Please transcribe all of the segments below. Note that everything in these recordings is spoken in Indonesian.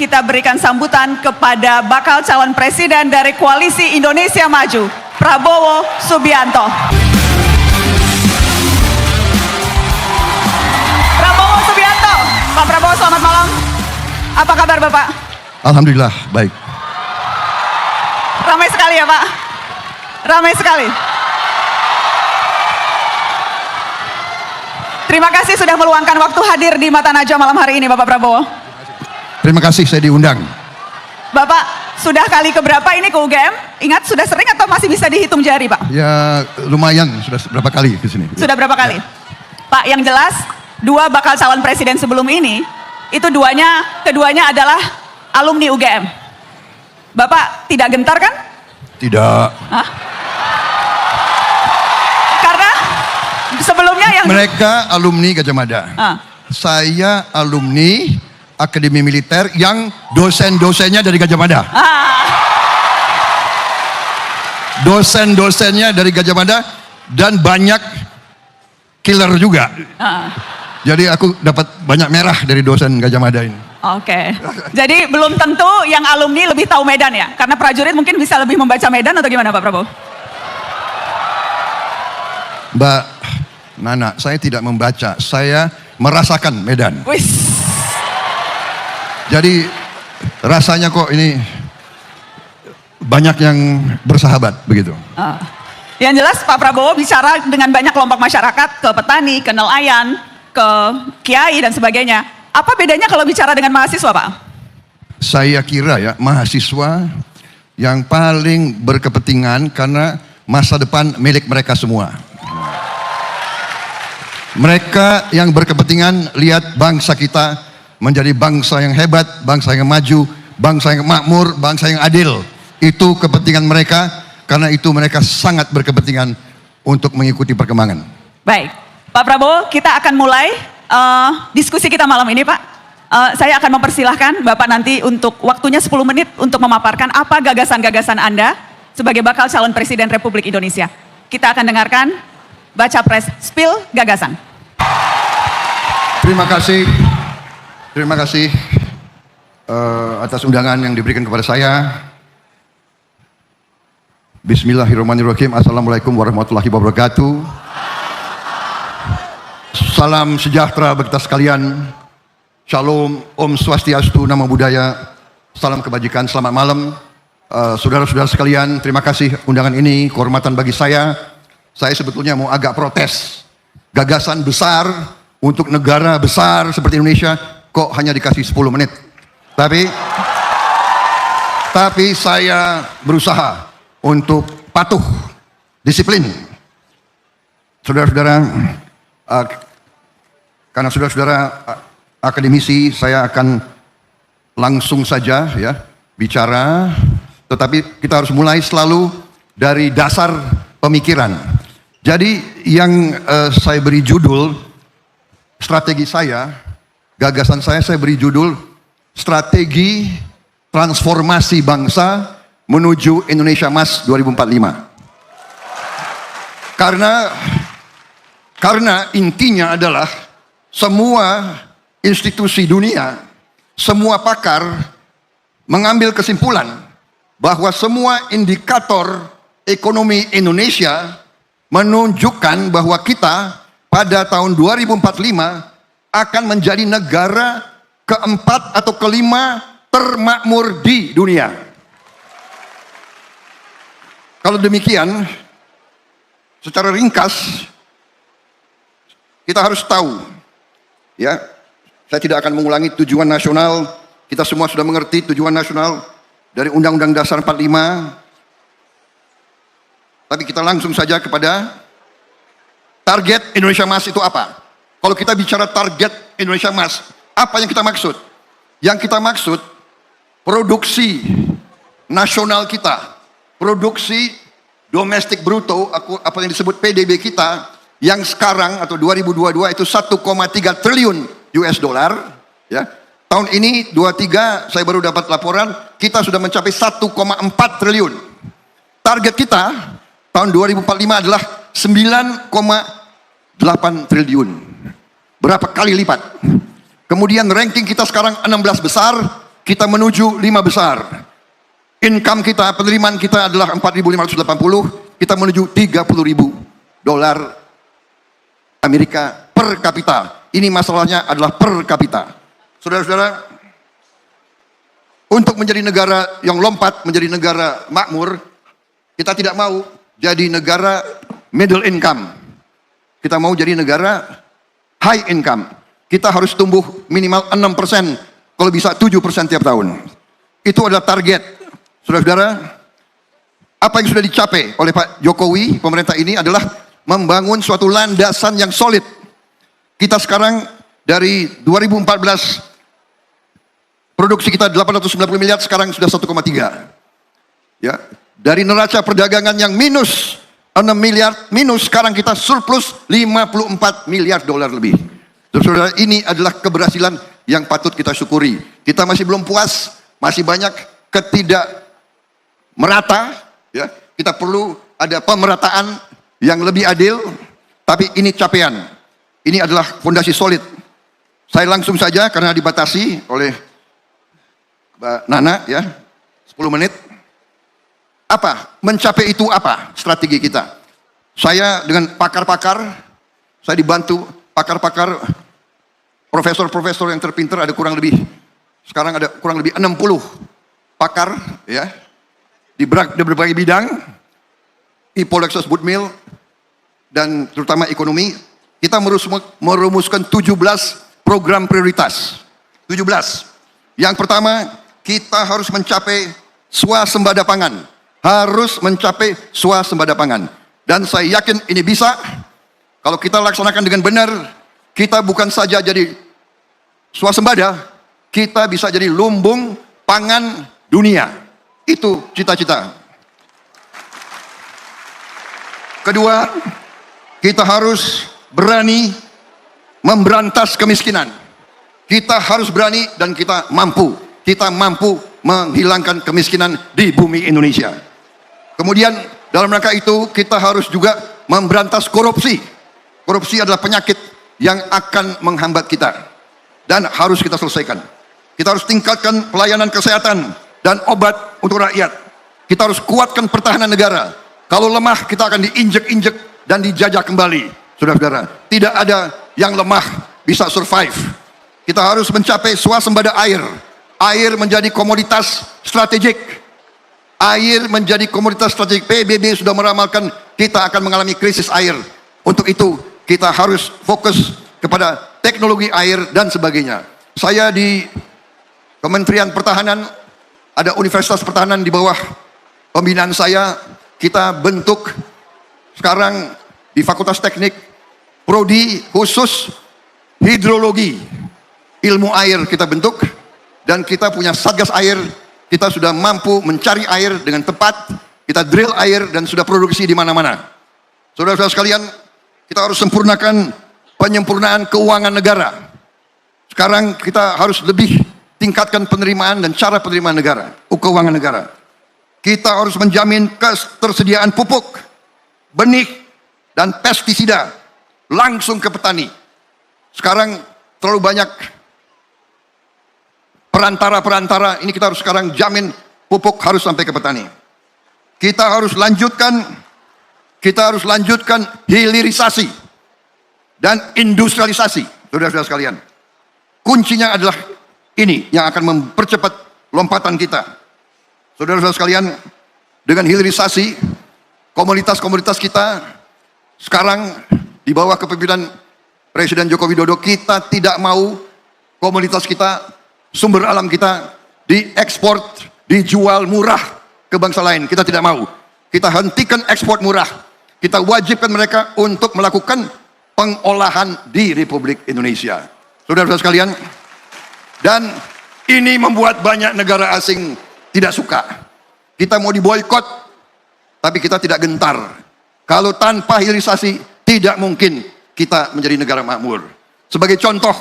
kita berikan sambutan kepada bakal calon presiden dari Koalisi Indonesia Maju, Prabowo Subianto. Prabowo Subianto. Pak Prabowo, selamat malam. Apa kabar Bapak? Alhamdulillah, baik. Ramai sekali ya Pak? Ramai sekali. Terima kasih sudah meluangkan waktu hadir di Mata Najwa malam hari ini Bapak Prabowo. Terima kasih saya diundang. Bapak sudah kali keberapa ini ke UGM? Ingat sudah sering atau masih bisa dihitung jari Pak? Ya lumayan, sudah berapa kali ke sini. Sudah berapa kali? Ya. Pak, yang jelas dua bakal calon presiden sebelum ini, itu keduanya adalah alumni UGM. Bapak tidak gentar kan? Tidak. Hah? Karena sebelumnya yang... Mereka alumni Gajah Mada. Saya alumni Akademi Militer yang dosen-dosennya dari Gajah Mada. Dosen-dosennya dari Gajah Mada dan banyak killer juga. Jadi aku dapat banyak merah dari dosen Gajah Mada ini. Oke. Jadi belum tentu yang alumni lebih tahu Medan ya? Karena prajurit mungkin bisa lebih membaca Medan atau gimana Pak Prabowo? Mbak Nana, saya tidak membaca, saya merasakan Medan. Wis. Jadi rasanya kok ini banyak yang bersahabat begitu. Yang jelas Pak Prabowo bicara dengan banyak kelompok masyarakat, ke petani, ke nelayan, ke kiai dan sebagainya. Apa bedanya kalau bicara dengan mahasiswa Pak? Saya kira ya mahasiswa yang paling berkepentingan karena masa depan milik mereka semua. Mereka yang berkepentingan lihat bangsa kita menjadi bangsa yang hebat, bangsa yang maju, bangsa yang makmur, bangsa yang adil. Itu kepentingan mereka, karena itu mereka sangat berkepentingan untuk mengikuti perkembangan. Baik, Pak Prabowo, kita akan mulai diskusi kita malam ini Pak. Saya akan mempersilahkan Bapak nanti untuk waktunya 10 menit untuk memaparkan apa gagasan-gagasan Anda sebagai bakal calon presiden Republik Indonesia. Kita akan dengarkan baca pres spill gagasan. Terima kasih atas undangan yang diberikan kepada saya. Bismillahirrahmanirrahim. Assalamualaikum warahmatullahi wabarakatuh. Salam sejahtera bagi kita sekalian. Shalom, Om Swastiastu, Namo Buddhaya. Salam kebajikan, selamat malam. Saudara-saudara sekalian, terima kasih undangan ini, kehormatan bagi saya. Saya sebetulnya mau agak protes. Gagasan besar untuk negara besar seperti Indonesia kok hanya dikasih 10 menit. Tapi saya berusaha untuk patuh, disiplin. Saudara-saudara, karena saudara-saudara akademisi, saya akan langsung saja ya bicara. Tetapi kita harus mulai selalu dari dasar pemikiran. Jadi yang saya beri judul, strategi saya, gagasan saya beri judul Strategi Transformasi Bangsa Menuju Indonesia Emas 2045. Karena intinya adalah semua institusi dunia, semua pakar mengambil kesimpulan bahwa semua indikator ekonomi Indonesia menunjukkan bahwa kita pada tahun 2045 akan menjadi negara keempat atau kelima termakmur di dunia. Kalau demikian, secara ringkas, kita harus tahu, ya, saya tidak akan mengulangi tujuan nasional, kita semua sudah mengerti tujuan nasional dari Undang-Undang Dasar 45, tapi kita langsung saja kepada target Indonesia Emas itu apa? Kalau kita bicara target Indonesia Emas, apa yang kita maksud? Yang kita maksud produksi nasional kita, produksi domestik bruto, apa yang disebut PDB kita, yang sekarang atau 2022 itu 1,3 triliun US dollar. Ya. Tahun ini 23 saya baru dapat laporan kita sudah mencapai 1,4 triliun. Target kita tahun 2045 adalah 9,8 triliun. Berapa kali lipat? Kemudian ranking kita sekarang 16 besar, kita menuju 5 besar. Income kita, penerimaan kita adalah 4.580, kita menuju 30.000 dolar Amerika per kapita. Ini masalahnya adalah per kapita. Saudara-saudara, untuk menjadi negara yang lompat, menjadi negara makmur, kita tidak mau jadi negara middle income. Kita mau jadi negara high income. Kita harus tumbuh minimal 6%, kalau bisa 7% tiap tahun. Itu adalah target. Saudara-saudara, apa yang sudah dicapai oleh Pak Jokowi, pemerintah ini adalah membangun suatu landasan yang solid. Kita sekarang dari 2014, produksi kita 890 miliar, sekarang sudah 1,3. Ya, dari neraca perdagangan yang minus 6 miliar, minus, sekarang kita surplus 54 miliar dolar lebih. Saudara, ini adalah keberhasilan yang patut kita syukuri. Kita masih belum puas, masih banyak merata, ya. Kita perlu ada pemerataan yang lebih adil, tapi ini capaian. Ini adalah fondasi solid. Saya langsung saja karena dibatasi oleh Mbak Nana, ya, 10 menit. Apa? Mencapai itu apa strategi kita? Saya dengan pakar-pakar, saya dibantu pakar-pakar, profesor-profesor yang terpintar, ada kurang lebih, sekarang ada kurang lebih 60 pakar, ya, di berbagai bidang, Ipolexus Budmil, dan terutama ekonomi. Kita merumuskan 17 program prioritas. 17. Yang pertama, kita harus mencapai swasembada pangan. Harus mencapai swasembada pangan. Dan saya yakin ini bisa. Kalau kita laksanakan dengan benar, kita bukan saja jadi swasembada, kita bisa jadi lumbung pangan dunia. Itu cita-cita. Kedua, kita harus berani memberantas kemiskinan. Kita harus berani dan kita mampu. Kita mampu menghilangkan kemiskinan di bumi Indonesia. Kemudian dalam rangka itu kita harus juga memberantas korupsi. Korupsi adalah penyakit yang akan menghambat kita dan harus kita selesaikan. Kita harus tingkatkan pelayanan kesehatan dan obat untuk rakyat. Kita harus kuatkan pertahanan negara. Kalau lemah, kita akan diinjek-injek dan dijajah kembali. Saudara-saudara, tidak ada yang lemah bisa survive. Kita harus mencapai swasembada air. Air menjadi komoditas strategik. Air menjadi komoditas strategik. PBB sudah meramalkan kita akan mengalami krisis air. Untuk itu, kita harus fokus kepada teknologi air dan sebagainya. Saya di Kementerian Pertahanan, ada Universitas Pertahanan di bawah pembinaan saya. Kita bentuk sekarang di Fakultas Teknik prodi khusus hidrologi, ilmu air kita bentuk, dan kita punya satgas air. Kita sudah mampu mencari air dengan tepat, kita drill air dan sudah produksi di mana-mana. Saudara-saudara sekalian, kita harus sempurnakan penyempurnaan keuangan negara. Sekarang kita harus lebih tingkatkan penerimaan dan cara penerimaan negara, keuangan negara. Kita harus menjamin ketersediaan pupuk, benih, dan pestisida langsung ke petani. Sekarang terlalu banyak perantara-perantara, ini kita harus sekarang jamin pupuk harus sampai ke petani. Kita harus lanjutkan hilirisasi dan industrialisasi, saudara-saudara sekalian. Kuncinya adalah ini yang akan mempercepat lompatan kita. Saudara-saudara sekalian, dengan hilirisasi, komunitas-komunitas kita sekarang di bawah kepemimpinan Presiden Joko Widodo, kita tidak mau komunitas kita, sumber alam kita diekspor, dijual murah ke bangsa lain. Kita tidak mau. Kita hentikan ekspor murah. Kita wajibkan mereka untuk melakukan pengolahan di Republik Indonesia. Saudara-saudara sekalian, dan ini membuat banyak negara asing tidak suka. Kita mau diboikot, tapi kita tidak gentar. Kalau tanpa hilirisasi, tidak mungkin kita menjadi negara makmur. Sebagai contoh,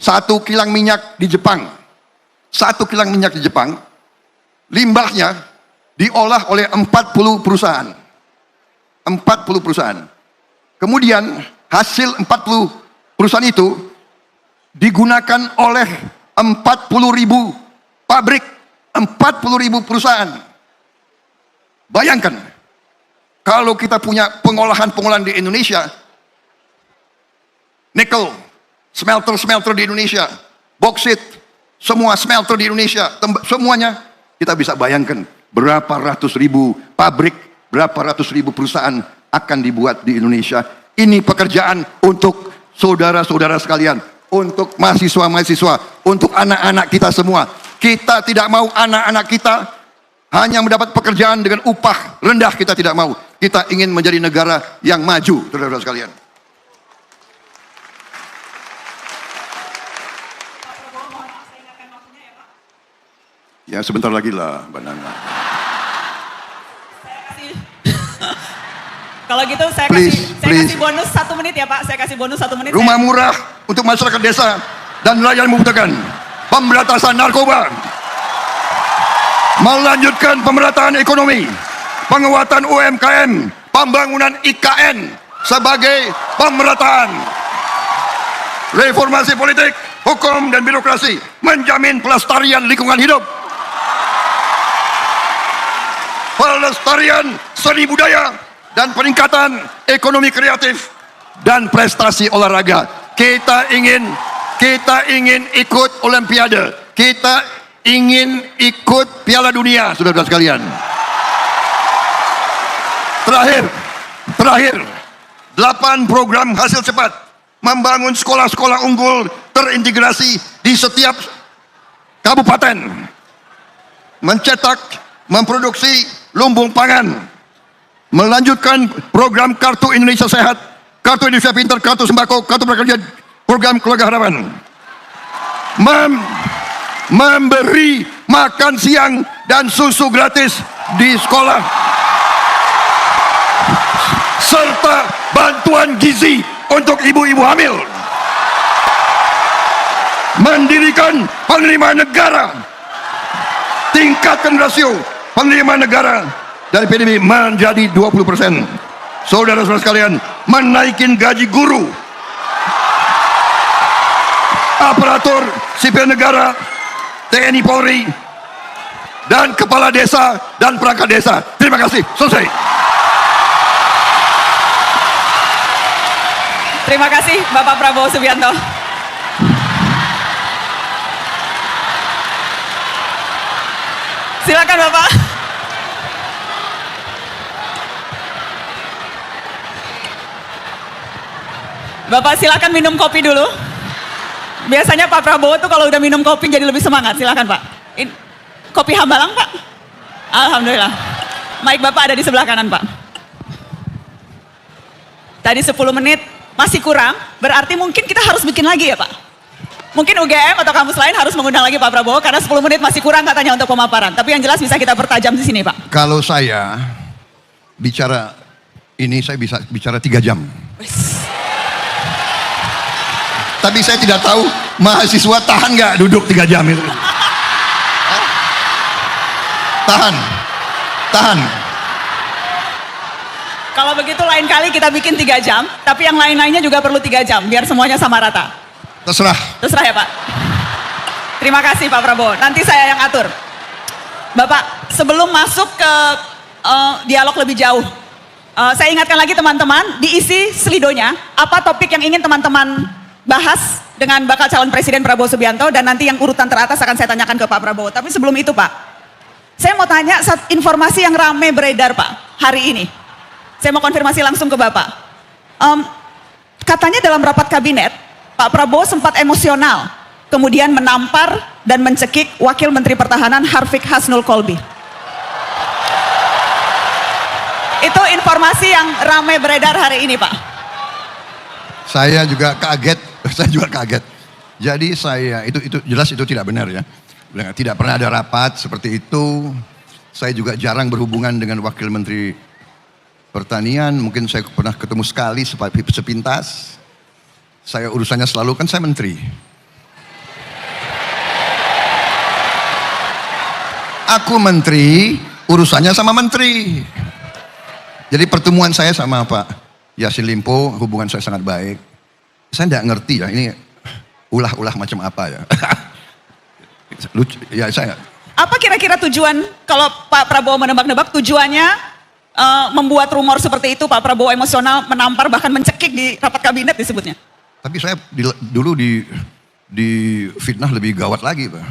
1 kilang minyak di Jepang. 1 kilang minyak di Jepang, limbahnya diolah oleh 40 perusahaan. 40 perusahaan. Kemudian hasil 40 perusahaan itu digunakan oleh 40.000 pabrik, 40.000 perusahaan. Bayangkan, kalau kita punya pengolahan di Indonesia, nikel, smelter di Indonesia, boksit, semua smelter di Indonesia, semuanya, kita bisa bayangkan berapa ratus ribu pabrik, berapa ratus ribu perusahaan akan dibuat di Indonesia. Ini pekerjaan untuk saudara-saudara sekalian, untuk mahasiswa-mahasiswa, untuk anak-anak kita semua. Kita tidak mau anak-anak kita hanya mendapat pekerjaan dengan upah rendah, kita tidak mau. Kita ingin menjadi negara yang maju, saudara-saudara sekalian. Ya sebentar lagi lah, Mbak Nana. Kalau gitu saya kasih bonus 1 menit ya Pak. Saya kasih bonus 1 menit. Rumah murah untuk masyarakat desa dan nelayan membutuhkan. Pemberantasan narkoba. Melanjutkan pemerataan ekonomi. Penguatan UMKM. Pembangunan IKN sebagai pemerataan. Reformasi politik, hukum dan birokrasi. Menjamin pelestarian lingkungan hidup. Pelestarian seni budaya dan peningkatan ekonomi kreatif dan prestasi olahraga. Kita ingin ikut Olimpiade. Kita ingin ikut Piala Dunia, saudara-saudara sekalian. Terakhir, 8 program hasil cepat. Membangun sekolah-sekolah unggul terintegrasi di setiap kabupaten. Mencetak, memproduksi lumbung pangan. Melanjutkan program Kartu Indonesia Sehat, Kartu Indonesia Pintar, Kartu Sembako, Kartu Prakerja, program Keluarga Harapan. Memberi makan siang dan susu gratis di sekolah. Serta bantuan gizi untuk ibu-ibu hamil. Mendirikan penerimaan negara. Tingkatkan rasio penerimaan negara dari PDB menjadi 20%. Saudara-saudara sekalian, menaikin gaji guru, aparatur sipil negara, TNI Polri, dan kepala desa dan perangkat desa. Terima kasih. Selesai. Terima kasih Bapak Prabowo Subianto. Silakan Bapak. Bapak silakan minum kopi dulu. Biasanya Pak Prabowo tuh kalau udah minum kopi jadi lebih semangat. Silakan Pak. Kopi Hambalang Pak. Alhamdulillah. Mic Bapak ada di sebelah kanan Pak. Tadi 10 menit masih kurang, berarti mungkin kita harus bikin lagi ya Pak. Mungkin UGM atau kampus lain harus mengundang lagi Pak Prabowo karena 10 menit masih kurang katanya untuk pemaparan. Tapi yang jelas bisa kita pertajam di sini Pak. Kalau saya bicara ini, saya bisa bicara 3 jam. Tapi saya tidak tahu mahasiswa tahan nggak duduk 3 jam itu. Tahan. Kalau begitu lain kali kita bikin 3 jam, tapi yang lain-lainnya juga perlu 3 jam, biar semuanya sama rata. Terserah ya Pak. Terima kasih Pak Prabowo, nanti saya yang atur. Bapak, sebelum masuk ke dialog lebih jauh, saya ingatkan lagi teman-teman, diisi slidonya, apa topik yang ingin teman-teman bahas dengan bakal calon Presiden Prabowo Subianto, dan nanti yang urutan teratas akan saya tanyakan ke Pak Prabowo. Tapi sebelum itu Pak, saya mau tanya informasi yang rame beredar Pak, hari ini. Saya mau konfirmasi langsung ke Bapak. Katanya dalam rapat kabinet, Pak Prabowo sempat emosional, kemudian menampar dan mencekik Wakil Menteri Pertahanan Harfiq Hasnul Kolbi. Itu informasi yang ramai beredar hari ini Pak. Saya juga kaget. Jadi itu jelas itu tidak benar ya. Tidak pernah ada rapat seperti itu. Saya juga jarang berhubungan dengan Wakil Menteri Pertanian, mungkin saya pernah ketemu sekali sepintas. Saya urusannya selalu, kan saya menteri. Aku menteri, urusannya sama menteri. Jadi pertemuan saya sama Pak Yassin Limpo, hubungan saya sangat baik. Saya tidak ngerti ya, ini ulah-ulah macam apa ya. Lucu, ya saya. Apa kira-kira tujuan kalau Pak Prabowo menebak-nebak tujuannya membuat rumor seperti itu? Pak Prabowo emosional, menampar, bahkan mencekik di rapat kabinet disebutnya. Tapi saya dulu di fitnah lebih gawat lagi, Pak.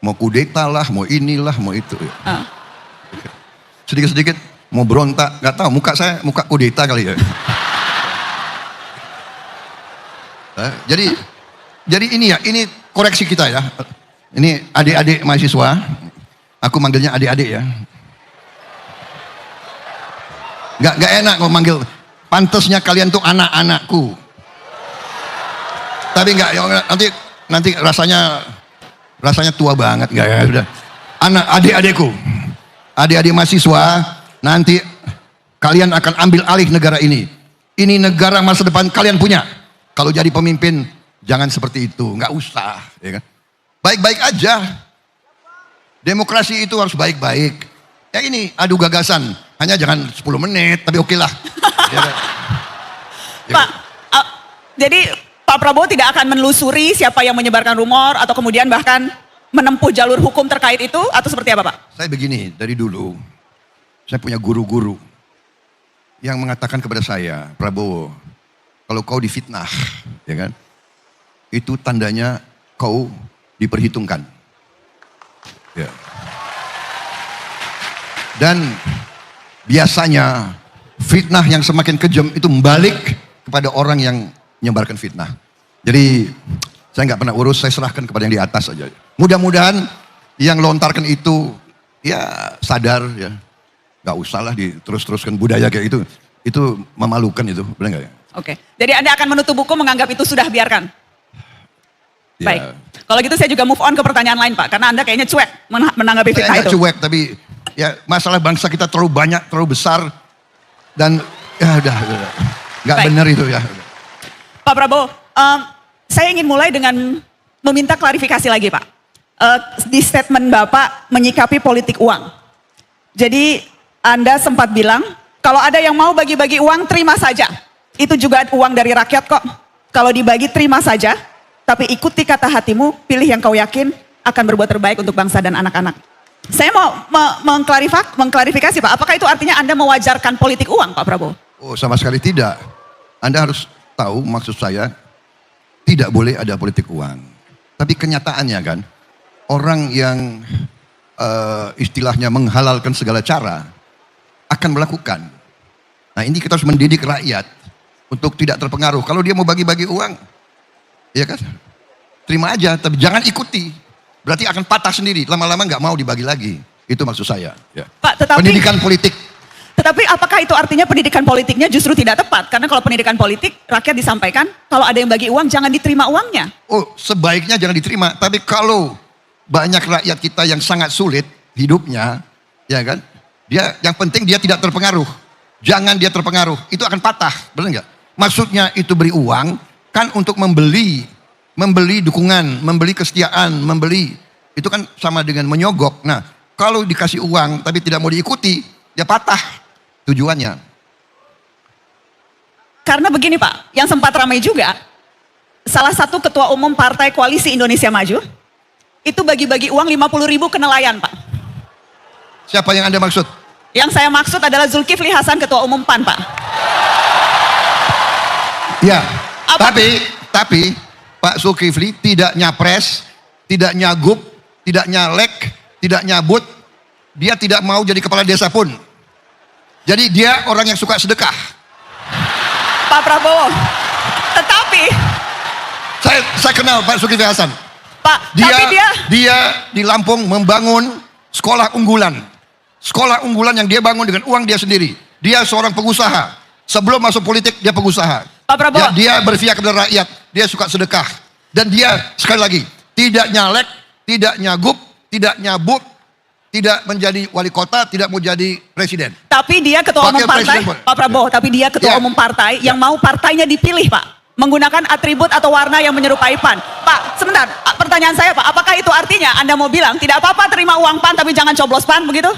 Mau kudeta lah, mau inilah, mau itu. Ya. Sedikit-sedikit mau berontak, nggak tahu muka saya muka kudeta kali ya. Jadi ini koreksi kita ya. Ini adik-adik mahasiswa, aku manggilnya adik-adik ya. Nggak enak kalau manggil, pantasnya kalian tuh anak-anakku. Tapi nggak, nanti rasanya tua banget nggak ya, udah. Adik-adikku, adik-adik mahasiswa, nanti kalian akan ambil alih negara ini. Ini negara masa depan kalian punya. Kalau jadi pemimpin jangan seperti itu, nggak usah, ya kan? Baik-baik aja. Demokrasi itu harus baik-baik. Ya ini adu gagasan, hanya jangan 10 menit, tapi oke lah. Ya kan? Pak, jadi Pak Prabowo tidak akan menelusuri siapa yang menyebarkan rumor atau kemudian bahkan menempuh jalur hukum terkait itu atau seperti apa, Pak? Saya begini, dari dulu saya punya guru-guru yang mengatakan kepada saya, Prabowo, kalau kau difitnah, ya kan, itu tandanya kau diperhitungkan. Ya. Dan biasanya fitnah yang semakin kejam itu membalik kepada orang yang menyebarkan fitnah. Jadi saya nggak pernah urus, saya serahkan kepada yang di atas saja. Mudah-mudahan yang lontarkan itu ya sadar ya, nggak usah lah diterus-teruskan budaya kayak itu. Itu memalukan itu, benar nggak ya? Oke, jadi Anda akan menutup buku menganggap itu sudah biarkan? Ya. Baik, kalau gitu saya juga move on ke pertanyaan lain Pak, karena Anda kayaknya cuek menanggapi fitnah Saya nggak itu. cuek, tapi ya masalah bangsa kita terlalu banyak, terlalu besar, dan ya udah. Nggak Baik. benar itu ya. Pak Prabowo, saya ingin mulai dengan meminta klarifikasi lagi Pak. Di statement Bapak menyikapi politik uang. Jadi Anda sempat bilang, kalau ada yang mau bagi-bagi uang, terima saja. Itu juga uang dari rakyat kok. Kalau dibagi, terima saja. Tapi ikuti kata hatimu, pilih yang kau yakin akan berbuat terbaik untuk bangsa dan anak-anak. Saya mau mengklarifikasi Pak, apakah itu artinya Anda mewajarkan politik uang Pak Prabowo? Oh, sama sekali tidak. Anda harus tahu maksud saya, tidak boleh ada politik uang. Tapi kenyataannya kan, orang yang istilahnya menghalalkan segala cara, akan melakukan. Nah ini kita harus mendidik rakyat untuk tidak terpengaruh. Kalau dia mau bagi-bagi uang, ya kan, terima aja, tapi jangan ikuti. Berarti akan patah sendiri, lama-lama nggak mau dibagi lagi. Itu maksud saya. Ya. Pak, Pendidikan politik. Tetapi apakah itu artinya pendidikan politiknya justru tidak tepat? Karena kalau pendidikan politik, rakyat disampaikan, kalau ada yang bagi uang, jangan diterima uangnya. Oh, sebaiknya jangan diterima. Tapi kalau banyak rakyat kita yang sangat sulit hidupnya, ya kan, dia yang penting dia tidak terpengaruh. Jangan dia terpengaruh, itu akan patah, benar nggak? Maksudnya itu beri uang kan untuk membeli dukungan, membeli kesetiaan, itu kan sama dengan menyogok. Nah, kalau dikasih uang tapi tidak mau diikuti, ya patah tujuannya. Karena begini Pak, yang sempat ramai juga, salah satu ketua umum Partai Koalisi Indonesia Maju, itu bagi-bagi uang 50.000 ke nelayan Pak. Siapa yang Anda maksud? Yang saya maksud adalah Zulkifli Hasan, ketua umum PAN Pak. Ya, Apa? tapi Pak Zulkifli tidak nyapres, tidak nyagup, tidak nyalek, tidak nyabut. Dia tidak mau jadi kepala desa pun. Jadi dia orang yang suka sedekah. Pak Prabowo, tetapi Saya kenal Pak Zulkifli Hasan. Pak, tapi Dia di Lampung membangun sekolah unggulan. Sekolah unggulan yang dia bangun dengan uang dia sendiri. Dia seorang pengusaha. Sebelum masuk politik dia pengusaha. Pak Prabowo. Dia berpihak kepada rakyat. Dia suka sedekah. Dan dia sekali lagi tidak nyalek, tidak nyagup, tidak nyabut, tidak menjadi wali kota, tidak mau jadi presiden. Tapi dia ketua umum partai, Pak Prabowo, tapi dia ketua umum partai yang mau partainya dipilih Pak. Menggunakan atribut atau warna yang menyerupai PAN. Pak, sebentar, pertanyaan saya Pak, apakah itu artinya Anda mau bilang tidak apa-apa terima uang PAN tapi jangan coblos PAN begitu?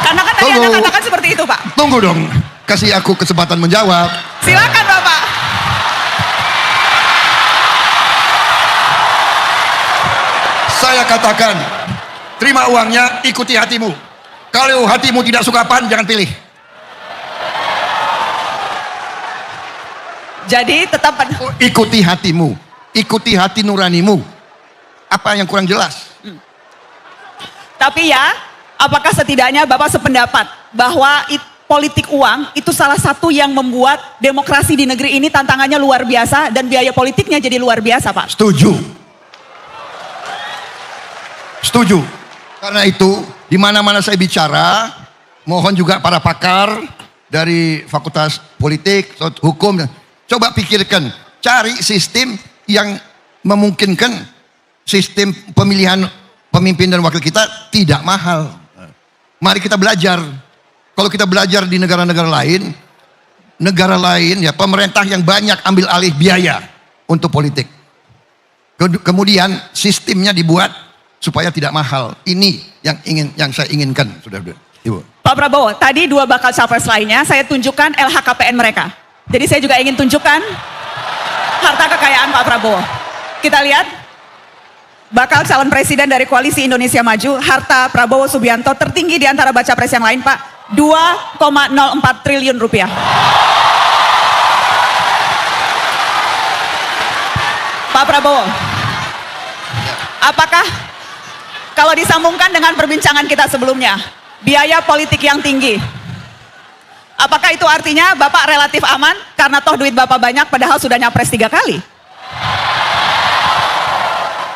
Karena kan tadi Anda katakan seperti itu Pak. Tunggu dong, kasih aku kesempatan menjawab. Silakan Bapak. Saya katakan, terima uangnya, ikuti hatimu. Kalau hatimu tidak suka PAN, jangan pilih. Jadi tetap Ikuti hatimu, ikuti hati nuranimu. Apa yang kurang jelas? tapi ya, apakah setidaknya Bapak sependapat bahwa politik uang itu salah satu yang membuat demokrasi di negeri ini tantangannya luar biasa dan biaya politiknya jadi luar biasa, Pak? Setuju. Setuju. Karena itu, di mana-mana saya bicara, mohon juga para pakar dari Fakultas Politik, Hukum, coba pikirkan, cari sistem yang memungkinkan sistem pemilihan pemimpin dan wakil kita tidak mahal. Mari kita belajar. Kalau kita belajar di negara-negara lain ya pemerintah yang banyak ambil alih biaya untuk politik. Kemudian sistemnya dibuat supaya tidak mahal. Ini yang saya inginkan, Saudara Ibu. Pak Prabowo, tadi dua bakal capres lainnya saya tunjukkan LHKPN mereka. Jadi saya juga ingin tunjukkan harta kekayaan Pak Prabowo. Kita lihat. Bakal calon presiden dari Koalisi Indonesia Maju, harta Prabowo Subianto tertinggi di antara baca pres yang lain, Pak. 2,04 triliun rupiah. Pak Prabowo, apakah kalau disambungkan dengan perbincangan kita sebelumnya, biaya politik yang tinggi, apakah itu artinya Bapak relatif aman karena toh duit Bapak banyak padahal sudah nyapres 3 kali?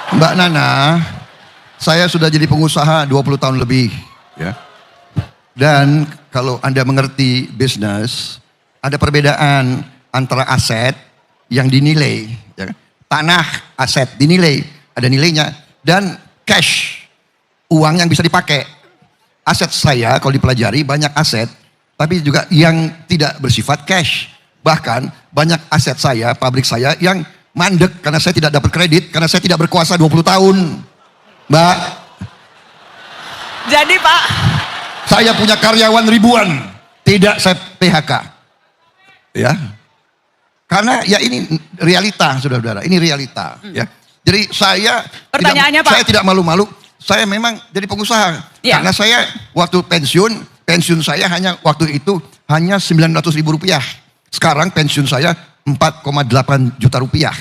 Mbak Nana, saya sudah jadi pengusaha 20 tahun lebih, ya. Dan kalau Anda mengerti bisnis, ada perbedaan antara aset yang dinilai, ya, tanah aset dinilai, ada nilainya, dan cash, uang yang bisa dipakai. Aset saya kalau dipelajari banyak aset, tapi juga yang tidak bersifat cash. Bahkan banyak aset saya, pabrik saya yang mandek karena saya tidak dapat kredit, karena saya tidak berkuasa 20 tahun. Mbak. Jadi Pak, saya punya karyawan ribuan, tidak saya PHK. Ya. Karena ya ini realita, saudara-saudara, ini realita. Ya. Jadi Pertanyaannya, Pak. saya tidak malu-malu, saya memang jadi pengusaha. Ya. Karena saya waktu pensiun saya waktu itu hanya 900.000 rupiah. Sekarang pensiun saya 4,8 juta rupiah.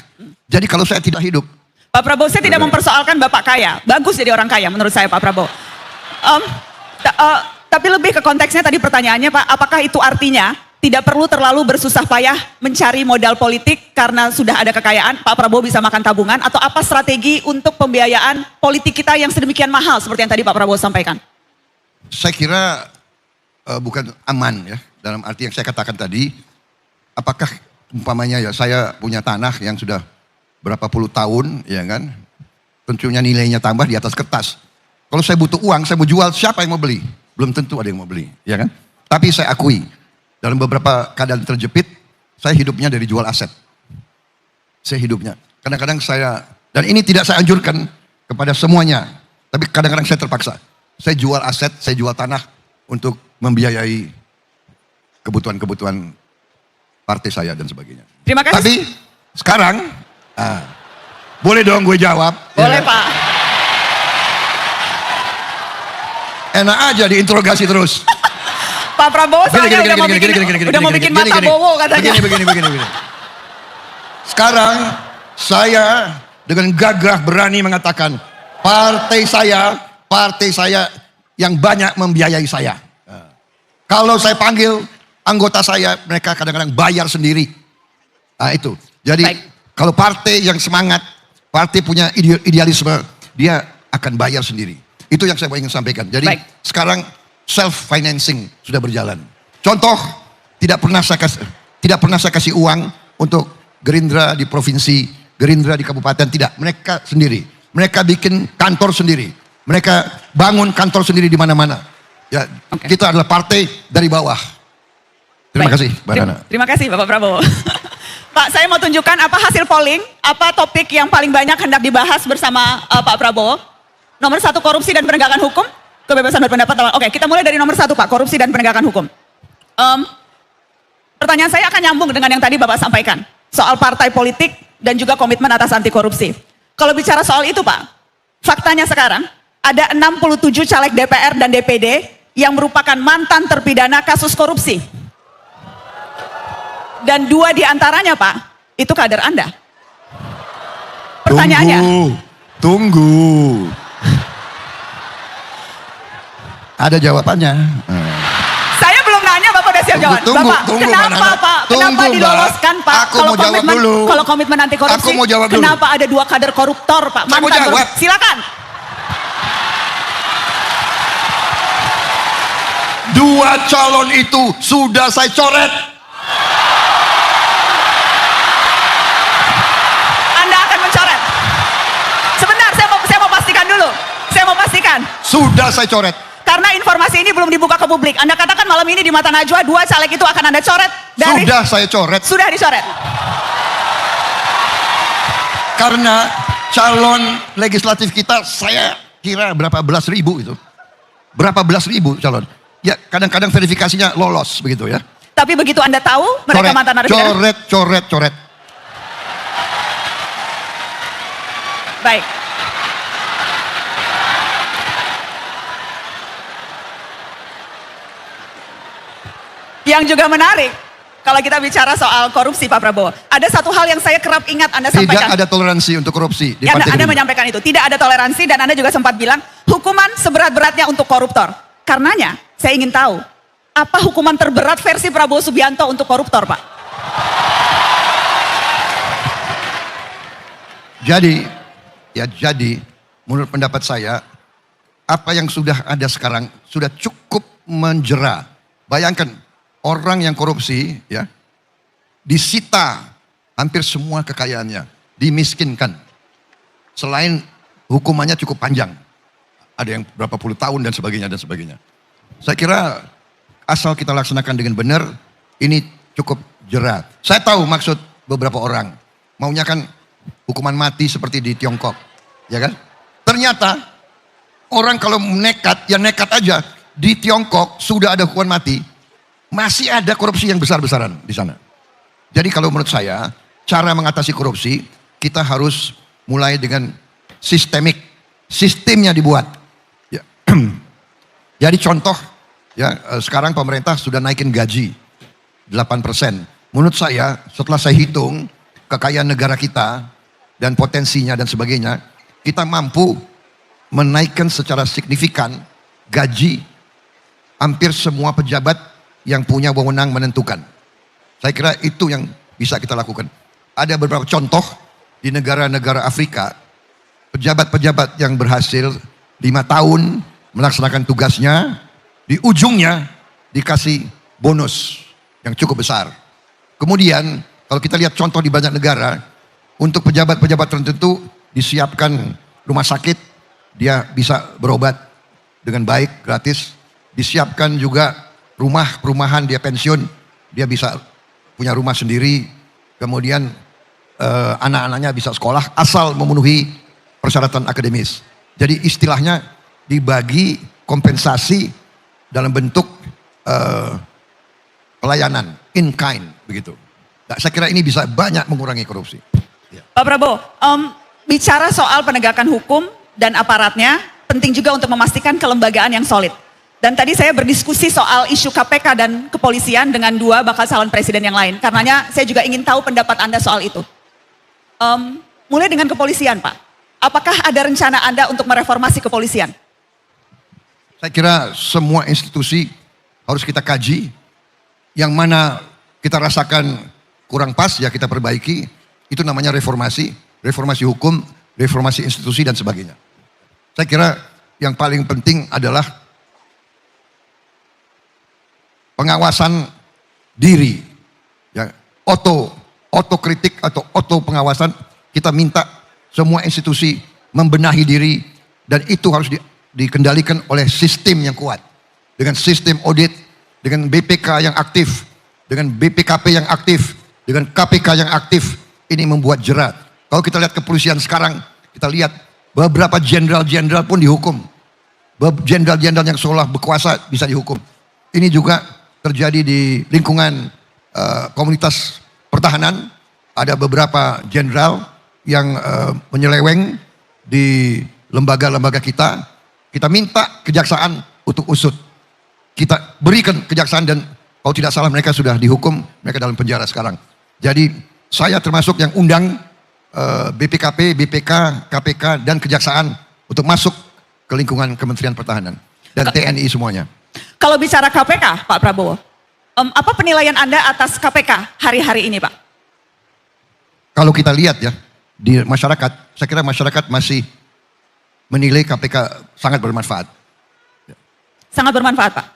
Jadi kalau saya tidak hidup. Pak Prabowo, saya tidak mempersoalkan Bapak kaya. Bagus jadi orang kaya menurut saya Pak Prabowo. Tapi lebih ke konteksnya tadi pertanyaannya Pak, apakah itu artinya tidak perlu terlalu bersusah payah mencari modal politik karena sudah ada kekayaan, Pak Prabowo bisa makan tabungan, atau apa strategi untuk pembiayaan politik kita yang sedemikian mahal seperti yang tadi Pak Prabowo sampaikan? Saya kira bukan aman ya, dalam arti yang saya katakan tadi, apakah umpamanya ya saya punya tanah yang sudah berapa puluh tahun, ya kan, tentunya nilainya tambah di atas kertas. Kalau saya butuh uang, saya mau jual, siapa yang mau beli? Belum tentu ada yang mau beli, ya kan? Tapi saya akui, dalam beberapa keadaan terjepit, saya hidupnya dari jual aset. Saya hidupnya. Kadang-kadang dan ini tidak saya anjurkan kepada semuanya, tapi kadang-kadang saya terpaksa. Saya jual aset, saya jual tanah untuk membiayai kebutuhan-kebutuhan partai saya dan sebagainya. Terima kasih. Tapi sekarang, boleh dong gue jawab. Boleh ya. Pak. Enak aja diinterogasi terus. Pak Prabowo soalnya udah mau bikin mata bowo katanya. Begini. Sekarang saya dengan gagah berani mengatakan partai saya yang banyak membiayai saya. Kalau saya panggil anggota saya, mereka kadang-kadang bayar sendiri. Nah itu. Jadi kalau partai yang semangat, partai punya idealisme, dia akan bayar sendiri. Itu yang saya ingin sampaikan. Jadi sekarang self-financing sudah berjalan. Contoh, tidak pernah saya kasih uang untuk Gerindra di provinsi, Gerindra di kabupaten, tidak. Mereka sendiri. Mereka bikin kantor sendiri. Mereka bangun kantor sendiri di mana-mana. Ya, kita adalah partai dari bawah. Terima kasih, Mbak Nana. Terima kasih, Bapak Prabowo. Pak, saya mau tunjukkan apa hasil polling, apa topik yang paling banyak hendak dibahas bersama Pak Prabowo. Nomor 1, korupsi dan penegakan hukum, kebebasan berpendapat. Oke, kita mulai dari nomor 1, Pak, korupsi dan penegakan hukum. Pertanyaan saya akan nyambung dengan yang tadi Bapak sampaikan, soal partai politik dan juga komitmen atas anti korupsi. Kalau bicara soal itu, Pak, Faktanya sekarang, ada 67 caleg DPR dan DPD yang merupakan mantan terpidana kasus korupsi. Dan 2 diantaranya, Pak, itu kader Anda. Pertanyaannya, Tunggu. Ada jawabannya. saya belum nanya, Bapak udah siap jawab. Tunggu, Bapak, kenapa Mbak. Pak? Kenapa Tunggu, Mbak. diloloskan, Pak? Aku mau jawab dulu. Kalau komitmen anti korupsi, Aku mau jawab dulu. kenapa ada 2 kader koruptor, Pak? Saya mau jawab. koruptor. Silakan. 2 calon itu sudah saya coret. Anda akan mencoret. Sebentar, saya mau pastikan dulu. Saya mau pastikan. Sudah saya coret. Karena informasi ini belum dibuka ke publik. Anda katakan malam ini di Mata Najwa 2 caleg itu akan Anda coret dari... Sudah saya coret. Sudah dicoret. Karena calon legislatif kita saya kira berapa belas ribu itu. Berapa belas ribu calon. Ya kadang-kadang verifikasinya lolos begitu ya. Tapi begitu Anda tahu mereka mantan narapidana. Coret. Baik. Yang juga menarik, kalau kita bicara soal korupsi Pak Prabowo, ada satu hal yang saya kerap ingat Anda sampaikan. Tidak ada toleransi untuk korupsi di Ya, Partai Anda Gerindra. menyampaikan itu. Tidak ada toleransi dan Anda juga sempat bilang hukuman seberat-beratnya untuk koruptor. Karenanya, saya ingin tahu, apa hukuman terberat versi Prabowo Subianto untuk koruptor, Pak? Jadi, menurut pendapat saya, apa yang sudah ada sekarang sudah cukup menjera. Bayangkan, orang yang korupsi, ya, disita hampir semua kekayaannya, dimiskinkan. Selain hukumannya cukup panjang, ada yang berapa puluh tahun dan sebagainya. Saya kira asal kita laksanakan dengan benar, ini cukup jera. Saya tahu maksud beberapa orang, maunya kan hukuman mati seperti di Tiongkok, ya kan? Ternyata orang kalau nekat, ya nekat aja. Di Tiongkok sudah ada hukuman mati, masih ada korupsi yang besar-besaran di sana. Jadi kalau menurut saya, cara mengatasi korupsi, kita harus mulai dengan sistemik, sistemnya dibuat. Ya. Jadi contoh, ya sekarang pemerintah sudah naikin gaji 8%. Menurut saya, setelah saya hitung kekayaan negara kita dan potensinya dan sebagainya, kita mampu menaikkan secara signifikan gaji hampir semua pejabat yang punya wewenang menentukan. Saya kira itu yang bisa kita lakukan. Ada beberapa contoh di negara-negara Afrika, pejabat-pejabat yang berhasil 5 tahun melaksanakan tugasnya, di ujungnya dikasih bonus yang cukup besar. Kemudian kalau kita lihat contoh di banyak negara, untuk pejabat-pejabat tertentu disiapkan rumah sakit, dia bisa berobat dengan baik, gratis. Disiapkan juga perumahan, dia pensiun, dia bisa punya rumah sendiri. Kemudian anak-anaknya bisa sekolah asal memenuhi persyaratan akademis. Jadi istilahnya dibagi kompensasi dalam bentuk pelayanan, in kind begitu. Nah, saya kira ini bisa banyak mengurangi korupsi. Ya. Pak Prabowo, bicara soal penegakan hukum dan aparatnya, penting juga untuk memastikan kelembagaan yang solid. Dan tadi saya berdiskusi soal isu KPK dan kepolisian dengan 2 bakal calon presiden yang lain. Karenanya saya juga ingin tahu pendapat Anda soal itu. Mulai dengan kepolisian, Pak. Apakah ada rencana Anda untuk mereformasi kepolisian? Saya kira semua institusi harus kita kaji. Yang mana kita rasakan kurang pas, ya kita perbaiki. Itu namanya reformasi. Reformasi hukum, reformasi institusi dan sebagainya. Saya kira yang paling penting adalah pengawasan diri, ya, otokritik atau auto pengawasan. Kita minta semua institusi membenahi diri dan itu harus dikendalikan oleh sistem yang kuat, dengan sistem audit, dengan BPK yang aktif, dengan BPKP yang aktif, dengan KPK yang aktif. Ini membuat jerat. Kalau kita lihat kepolisian sekarang, kita lihat beberapa jenderal-jenderal pun dihukum, jenderal-jenderal yang seolah berkuasa bisa dihukum. Ini juga terjadi di lingkungan komunitas pertahanan. Ada beberapa jenderal yang menyeleweng di lembaga-lembaga kita minta kejaksaan untuk usut. Kita berikan kejaksaan dan kalau tidak salah mereka sudah dihukum, mereka dalam penjara sekarang. Jadi saya termasuk yang undang BPKP, BPK, KPK dan kejaksaan untuk masuk ke lingkungan Kementerian Pertahanan dan TNI semuanya. Kalau bicara KPK, Pak Prabowo, apa penilaian Anda atas KPK hari-hari ini, Pak? Kalau kita lihat ya, di masyarakat, saya kira masyarakat masih menilai KPK sangat bermanfaat. Sangat bermanfaat, Pak.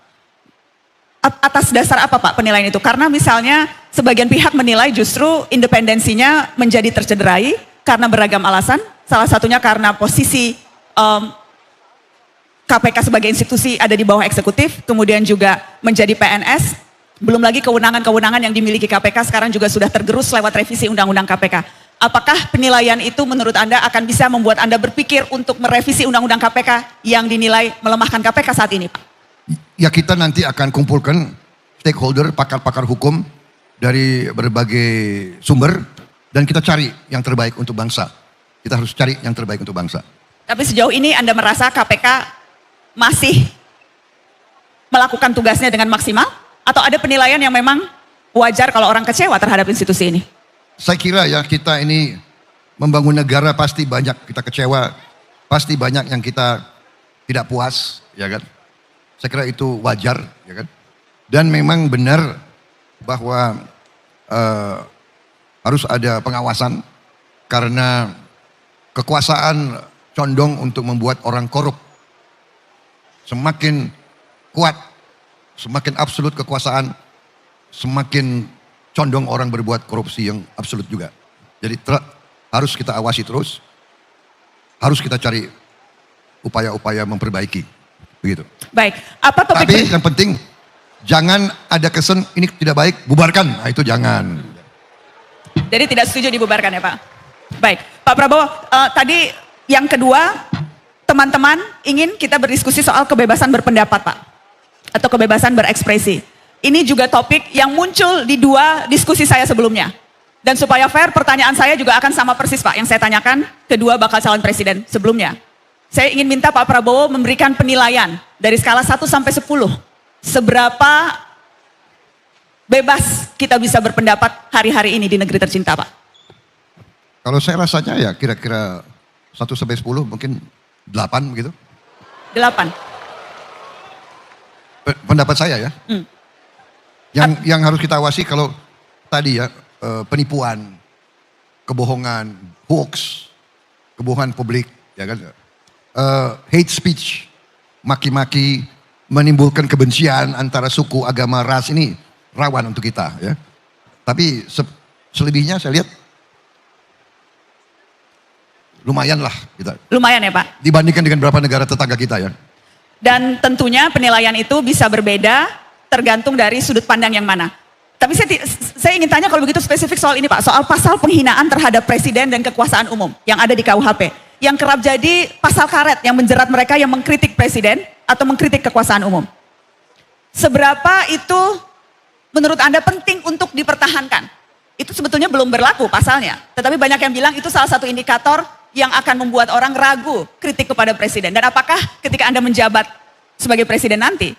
Atas dasar apa, Pak, penilaian itu? Karena misalnya sebagian pihak menilai justru independensinya menjadi tercederai karena beragam alasan. Salah satunya karena posisi KPK sebagai institusi ada di bawah eksekutif, kemudian juga menjadi PNS. Belum lagi kewenangan-kewenangan yang dimiliki KPK sekarang juga sudah tergerus lewat revisi Undang-Undang KPK. Apakah penilaian itu menurut Anda akan bisa membuat Anda berpikir untuk merevisi Undang-Undang KPK yang dinilai melemahkan KPK saat ini, Pak? Ya kita nanti akan kumpulkan stakeholder, pakar-pakar hukum dari berbagai sumber dan kita cari yang terbaik untuk bangsa. Kita harus cari yang terbaik untuk bangsa. Tapi sejauh ini Anda merasa KPK masih melakukan tugasnya dengan maksimal? Atau ada penilaian yang memang wajar kalau orang kecewa terhadap institusi ini? Saya kira ya kita ini membangun negara pasti banyak kita kecewa, pasti banyak yang kita tidak puas, ya kan? Saya kira itu wajar, ya kan? Dan memang benar bahwa harus ada pengawasan karena kekuasaan condong untuk membuat orang korup. Semakin kuat, semakin absolut kekuasaan, semakin condong orang berbuat korupsi yang absolut juga. Jadi harus kita awasi terus, harus kita cari upaya-upaya memperbaiki. Begitu. Baik, apa topik? Tapi yang penting jangan ada kesan ini tidak baik, bubarkan. Nah, itu jangan. Jadi tidak setuju dibubarkan ya, Pak? Baik, Pak Prabowo, tadi yang kedua, teman-teman ingin kita berdiskusi soal kebebasan berpendapat, Pak. Atau kebebasan berekspresi. Ini juga topik yang muncul di dua diskusi saya sebelumnya. Dan supaya fair, pertanyaan saya juga akan sama persis, Pak, yang saya tanyakan kedua bakal calon presiden sebelumnya. Saya ingin minta Pak Prabowo memberikan penilaian dari skala 1 sampai 10. Seberapa bebas kita bisa berpendapat hari-hari ini di negeri tercinta, Pak? Kalau saya rasanya ya kira-kira 1 sampai 10 mungkin 8 begitu. 8. Pendapat saya ya. Yang harus kita awasi kalau tadi ya penipuan, kebohongan, hoax, kebohongan publik, ya kan? Hate speech, maki-maki, menimbulkan kebencian antara suku, agama, ras ini rawan untuk kita ya. Tapi selebihnya saya lihat lumayan lah kita. Lumayan ya, Pak? Dibandingkan dengan beberapa negara tetangga kita ya. Dan tentunya penilaian itu bisa berbeda tergantung dari sudut pandang yang mana. Tapi saya ingin tanya kalau begitu spesifik soal ini, Pak. Soal pasal penghinaan terhadap presiden dan kekuasaan umum yang ada di KUHP. Yang kerap jadi pasal karet yang menjerat mereka yang mengkritik presiden atau mengkritik kekuasaan umum. Seberapa itu menurut Anda penting untuk dipertahankan? Itu sebetulnya belum berlaku pasalnya. Tetapi banyak yang bilang itu salah satu indikator yang akan membuat orang ragu kritik kepada presiden. Dan apakah ketika Anda menjabat sebagai presiden nanti,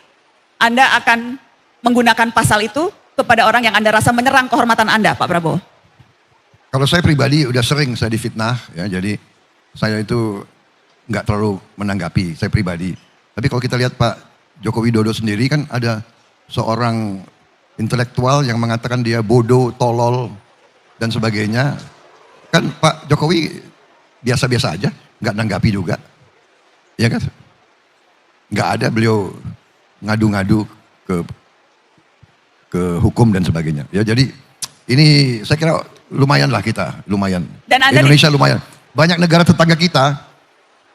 Anda akan menggunakan pasal itu kepada orang yang Anda rasa menyerang kehormatan Anda, Pak Prabowo? Kalau saya pribadi udah sering saya difitnah ya, jadi saya itu nggak terlalu menanggapi, saya pribadi. Tapi kalau kita lihat Pak Joko Widodo sendiri kan ada seorang intelektual yang mengatakan dia bodoh, tolol, dan sebagainya. Kan Pak Jokowi biasa-biasa aja, nggak nanggapi juga. Ya kan? Nggak ada beliau ngadu-ngadu ke hukum dan sebagainya. Ya jadi ini saya kira lumayan lah kita, lumayan. Dan Indonesia lumayan. Banyak negara tetangga kita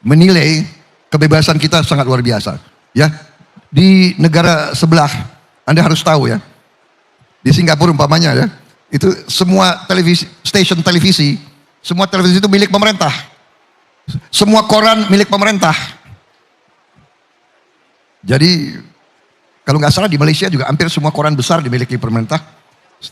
menilai kebebasan kita sangat luar biasa. Ya, di negara sebelah, Anda harus tahu ya, di Singapura umpamanya ya, itu semua stasiun televisi, semua televisi itu milik pemerintah. Semua koran milik pemerintah. Jadi kalau nggak salah di Malaysia juga hampir semua koran besar dimiliki pemerintah,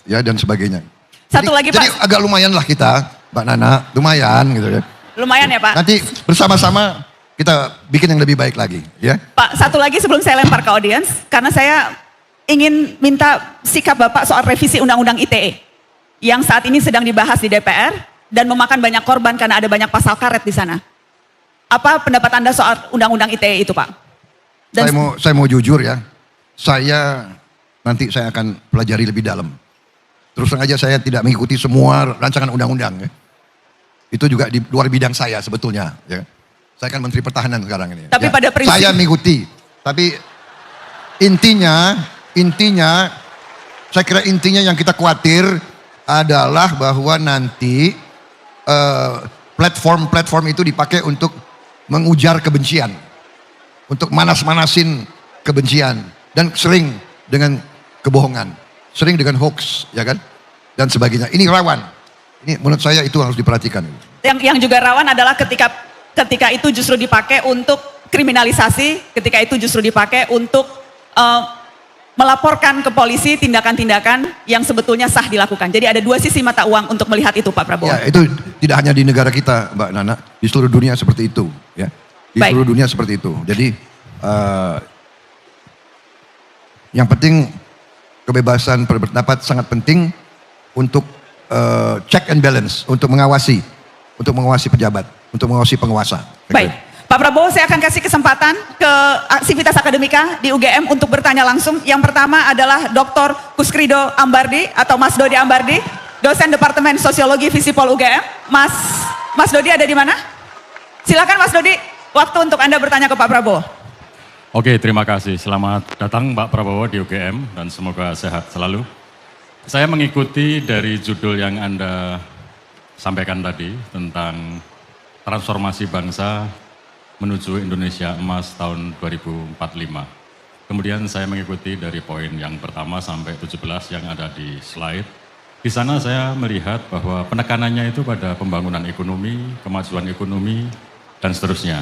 ya dan sebagainya. Satu lagi Pak. Jadi agak lumayan lah kita, Mbak Nana, lumayan gitu ya. Lumayan ya Pak. Nanti bersama-sama kita bikin yang lebih baik lagi, ya. Pak, satu lagi sebelum saya lempar ke audiens, karena saya ingin minta sikap Bapak soal revisi Undang-Undang ITE yang saat ini sedang dibahas di DPR dan memakan banyak korban karena ada banyak pasal karet di sana. Apa pendapat Anda soal Undang-Undang ITE itu, Pak? Dan Saya mau jujur ya, nanti saya akan pelajari lebih dalam. Terus terang aja saya tidak mengikuti semua rancangan undang-undang. Ya. Itu juga di luar bidang saya sebetulnya. Ya. Saya kan Menteri Pertahanan sekarang ini. Tapi ya. pada prinsip saya mengikuti. Tapi intinya, saya kira intinya yang kita khawatir adalah bahwa nanti platform itu dipakai untuk mengujar kebencian, untuk manas-manasin kebencian, dan sering dengan kebohongan, sering dengan hoax, ya kan, dan sebagainya. Ini rawan. Ini menurut saya itu harus diperhatikan. yang juga rawan adalah ketika itu justru dipakai untuk kriminalisasi, ketika itu justru dipakai untuk melaporkan ke polisi tindakan-tindakan yang sebetulnya sah dilakukan. Jadi ada dua sisi mata uang untuk melihat itu, Pak Prabowo. Ya, itu tidak hanya di negara kita, Mbak Nana, di seluruh dunia seperti itu, ya. Di Baik. seluruh dunia seperti itu. Jadi yang penting kebebasan berpendapat sangat penting untuk check and balance, untuk mengawasi pejabat, untuk mengawasi penguasa. Baik, Pak Prabowo, saya akan kasih kesempatan ke aktivitas akademika di UGM untuk bertanya langsung. Yang pertama adalah Dr. Kusrido Ambardi atau Mas Dodi Ambardi, dosen Departemen Sosiologi Visipol UGM. Mas Dodi ada di mana? Silakan Mas Dodi, waktu untuk Anda bertanya ke Pak Prabowo. Oke, terima kasih. Selamat datang Pak Prabowo di UGM dan semoga sehat selalu. Saya mengikuti dari judul yang Anda sampaikan tadi tentang transformasi bangsa menuju Indonesia Emas tahun 2045. Kemudian saya mengikuti dari poin yang pertama sampai 17 yang ada di slide. Di sana saya melihat bahwa penekanannya itu pada pembangunan ekonomi, kemajuan ekonomi, dan seterusnya.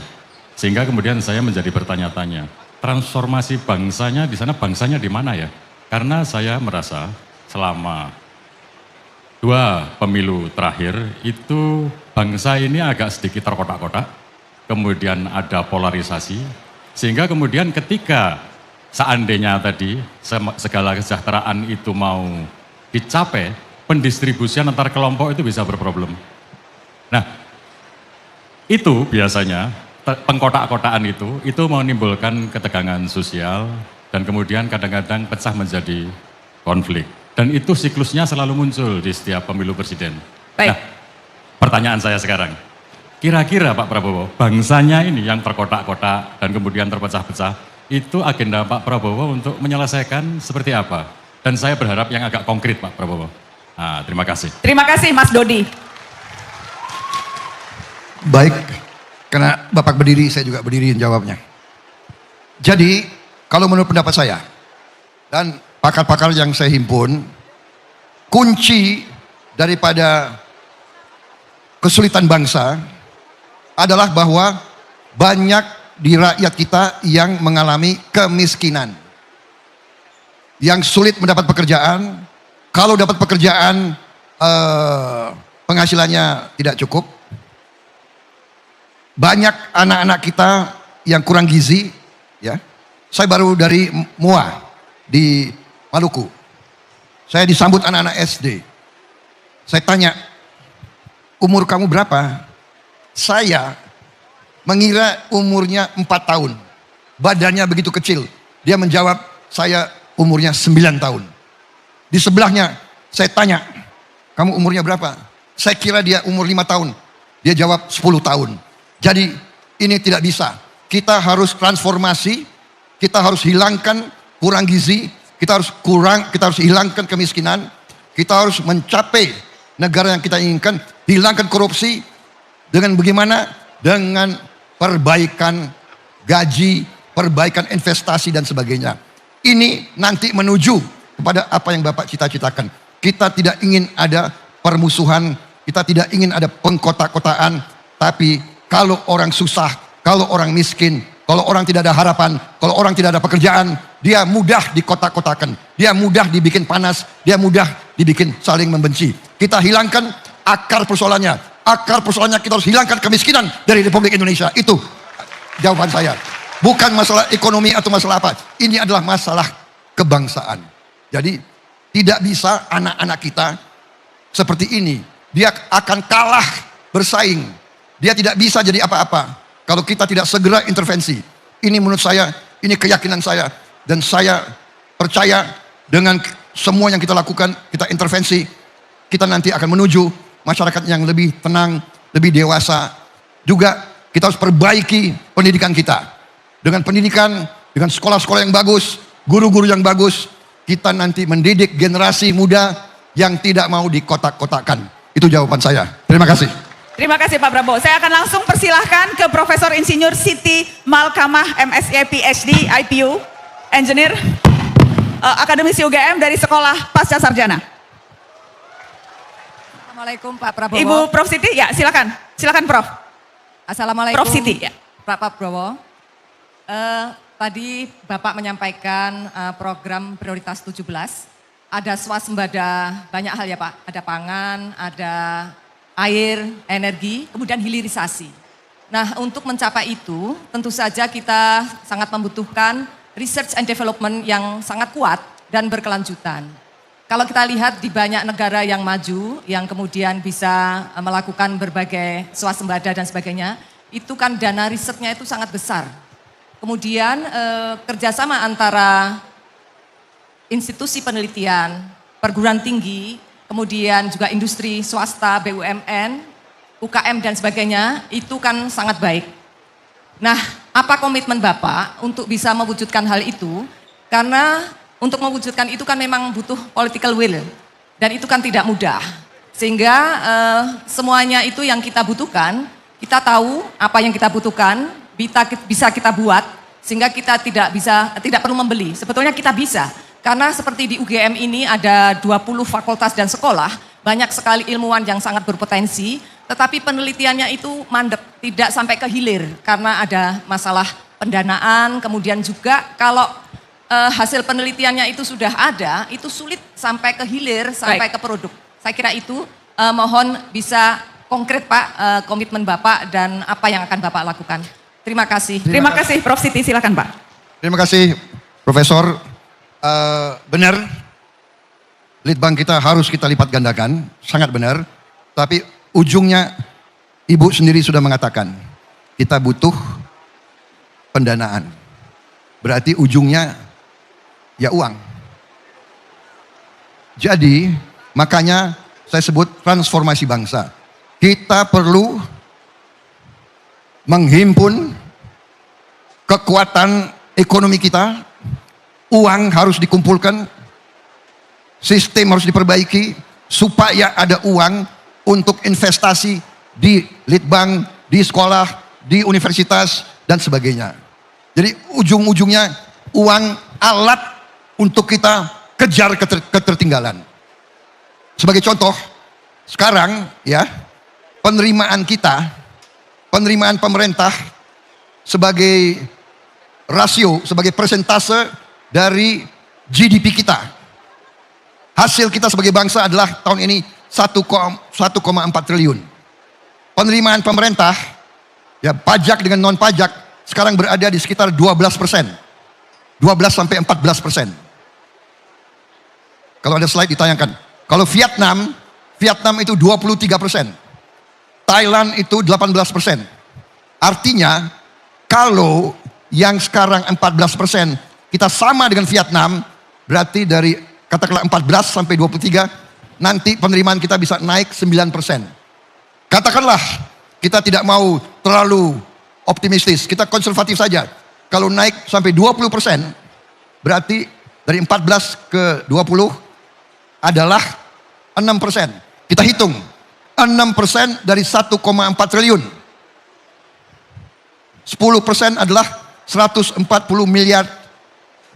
Sehingga kemudian saya menjadi bertanya-tanya, transformasi bangsanya di sana, bangsanya di mana ya? Karena saya merasa selama 2 pemilu terakhir itu bangsa ini agak sedikit terkotak-kotak, kemudian ada polarisasi, sehingga kemudian ketika seandainya tadi segala kesejahteraan itu mau dicapai, pendistribusian antar kelompok itu bisa berproblem. Nah, itu biasanya pengkotak-kotaan itu menimbulkan ketegangan sosial dan kemudian kadang-kadang pecah menjadi konflik. Dan itu siklusnya selalu muncul di setiap pemilu presiden. Baik. Nah, pertanyaan saya sekarang, kira-kira Pak Prabowo, bangsanya ini yang terkotak-kotak dan kemudian terpecah-pecah, itu agenda Pak Prabowo untuk menyelesaikan seperti apa? Dan saya berharap yang agak konkret Pak Prabowo. Nah, terima kasih. Terima kasih Mas Dodi. Baik, karena Bapak berdiri, saya juga berdiri jawabnya. Jadi, kalau menurut pendapat saya, dan pakar-pakar yang saya himpun, kunci daripada kesulitan bangsa adalah bahwa banyak di rakyat kita yang mengalami kemiskinan. Yang sulit mendapat pekerjaan, kalau dapat pekerjaan penghasilannya tidak cukup. Banyak anak-anak kita yang kurang gizi, ya. Saya baru dari Mua di Maluku. Saya disambut anak-anak SD. Saya tanya, umur kamu berapa? Saya mengira umurnya 4 tahun. Badannya begitu kecil. Dia menjawab, saya umurnya 9 tahun. Di sebelahnya, saya tanya, kamu umurnya berapa? Saya kira dia umur 5 tahun. Dia jawab 10 tahun. Jadi ini tidak bisa. Kita harus transformasi, kita harus hilangkan kurang gizi, kita harus hilangkan kemiskinan, kita harus mencapai negara yang kita inginkan, hilangkan korupsi dengan bagaimana? Dengan perbaikan gaji, perbaikan investasi dan sebagainya. Ini nanti menuju kepada apa yang Bapak cita-citakan. Kita tidak ingin ada permusuhan, kita tidak ingin ada pengkotak-kotaan, tapi kalau orang susah, kalau orang miskin, kalau orang tidak ada harapan, kalau orang tidak ada pekerjaan, dia mudah dikotak-kotakan, dia mudah dibikin panas, dia mudah dibikin saling membenci. Kita hilangkan akar persoalannya. Akar persoalannya kita harus hilangkan kemiskinan dari Republik Indonesia. Itu jawaban saya. Bukan masalah ekonomi atau masalah apa. Ini adalah masalah kebangsaan. Jadi tidak bisa anak-anak kita seperti ini. Dia akan kalah bersaing. Dia tidak bisa jadi apa-apa kalau kita tidak segera intervensi. Ini menurut saya, ini keyakinan saya. Dan saya percaya dengan semua yang kita lakukan, kita intervensi, kita nanti akan menuju masyarakat yang lebih tenang, lebih dewasa. Juga kita harus perbaiki pendidikan kita. Dengan pendidikan, dengan sekolah-sekolah yang bagus, guru-guru yang bagus, kita nanti mendidik generasi muda yang tidak mau dikotak-kotakkan. Itu jawaban saya. Terima kasih. Terima kasih Pak Prabowo. Saya akan langsung persilahkan ke Profesor Insinyur Siti Malkamah, MSc, PhD, IPU, Engineer, Akademisi UGM dari Sekolah Pasca Sarjana. Assalamualaikum Pak Prabowo. Ibu Prof Siti, ya silakan. Silakan Prof. Assalamualaikum Prof Siti, ya. Pak Prabowo. Tadi Bapak menyampaikan program prioritas 17. Ada swasembada, banyak hal ya Pak. Ada pangan, ada air, energi, kemudian hilirisasi. Nah, untuk mencapai itu tentu saja kita sangat membutuhkan research and development yang sangat kuat dan berkelanjutan. Kalau kita lihat di banyak negara yang maju, yang kemudian bisa melakukan berbagai swasembada dan sebagainya, itu kan dana risetnya itu sangat besar. Kemudian kerjasama antara institusi penelitian, perguruan tinggi, kemudian juga industri swasta, BUMN, UKM dan sebagainya, itu kan sangat baik. Nah, apa komitmen Bapak untuk bisa mewujudkan hal itu? Karena untuk mewujudkan itu kan memang butuh political will, dan itu kan tidak mudah. Sehingga semuanya itu yang kita butuhkan, kita tahu apa yang kita butuhkan, bisa kita buat, sehingga kita tidak perlu membeli. Sebetulnya kita bisa, karena seperti di UGM ini ada 20 fakultas dan sekolah, banyak sekali ilmuwan yang sangat berpotensi, tetapi penelitiannya itu mandek, tidak sampai ke hilir, karena ada masalah pendanaan, kemudian juga kalau hasil penelitiannya itu sudah ada, itu sulit sampai ke hilir, sampai ke produk. Saya kira itu mohon bisa konkret Pak, komitmen Bapak dan apa yang akan Bapak lakukan. Terima kasih. Terima kasih Prof Siti, silakan Pak. Terima kasih Profesor. Benar, Litbang kita harus kita lipat gandakan, sangat benar. Tapi ujungnya Ibu sendiri sudah mengatakan, kita butuh pendanaan. Berarti ujungnya ya uang. Jadi makanya saya sebut transformasi bangsa. Kita perlu menghimpun kekuatan ekonomi kita, uang harus dikumpulkan, sistem harus diperbaiki supaya ada uang untuk investasi di Litbang, di sekolah, di universitas dan sebagainya. Jadi ujung-ujungnya uang alat untuk kita kejar ketertinggalan. Sebagai contoh, sekarang ya penerimaan kita, penerimaan pemerintah sebagai rasio, sebagai persentase dari GDP kita. Hasil kita sebagai bangsa adalah tahun ini 1,4 triliun. Penerimaan pemerintah, ya pajak dengan non pajak, sekarang berada di sekitar 12%. 12 sampai 14%. Kalau ada slide ditayangkan. Kalau Vietnam itu 23%. Thailand itu 18%. Artinya kalau yang sekarang 14% kita sama dengan Vietnam, berarti dari katakanlah 14 sampai 23 nanti penerimaan kita bisa naik 9%. Katakanlah kita tidak mau terlalu optimistis, kita konservatif saja. Kalau naik sampai 20%, berarti dari 14 ke 20 adalah 6%. Kita hitung 6% dari 1,4 triliun. 10% adalah 140 miliar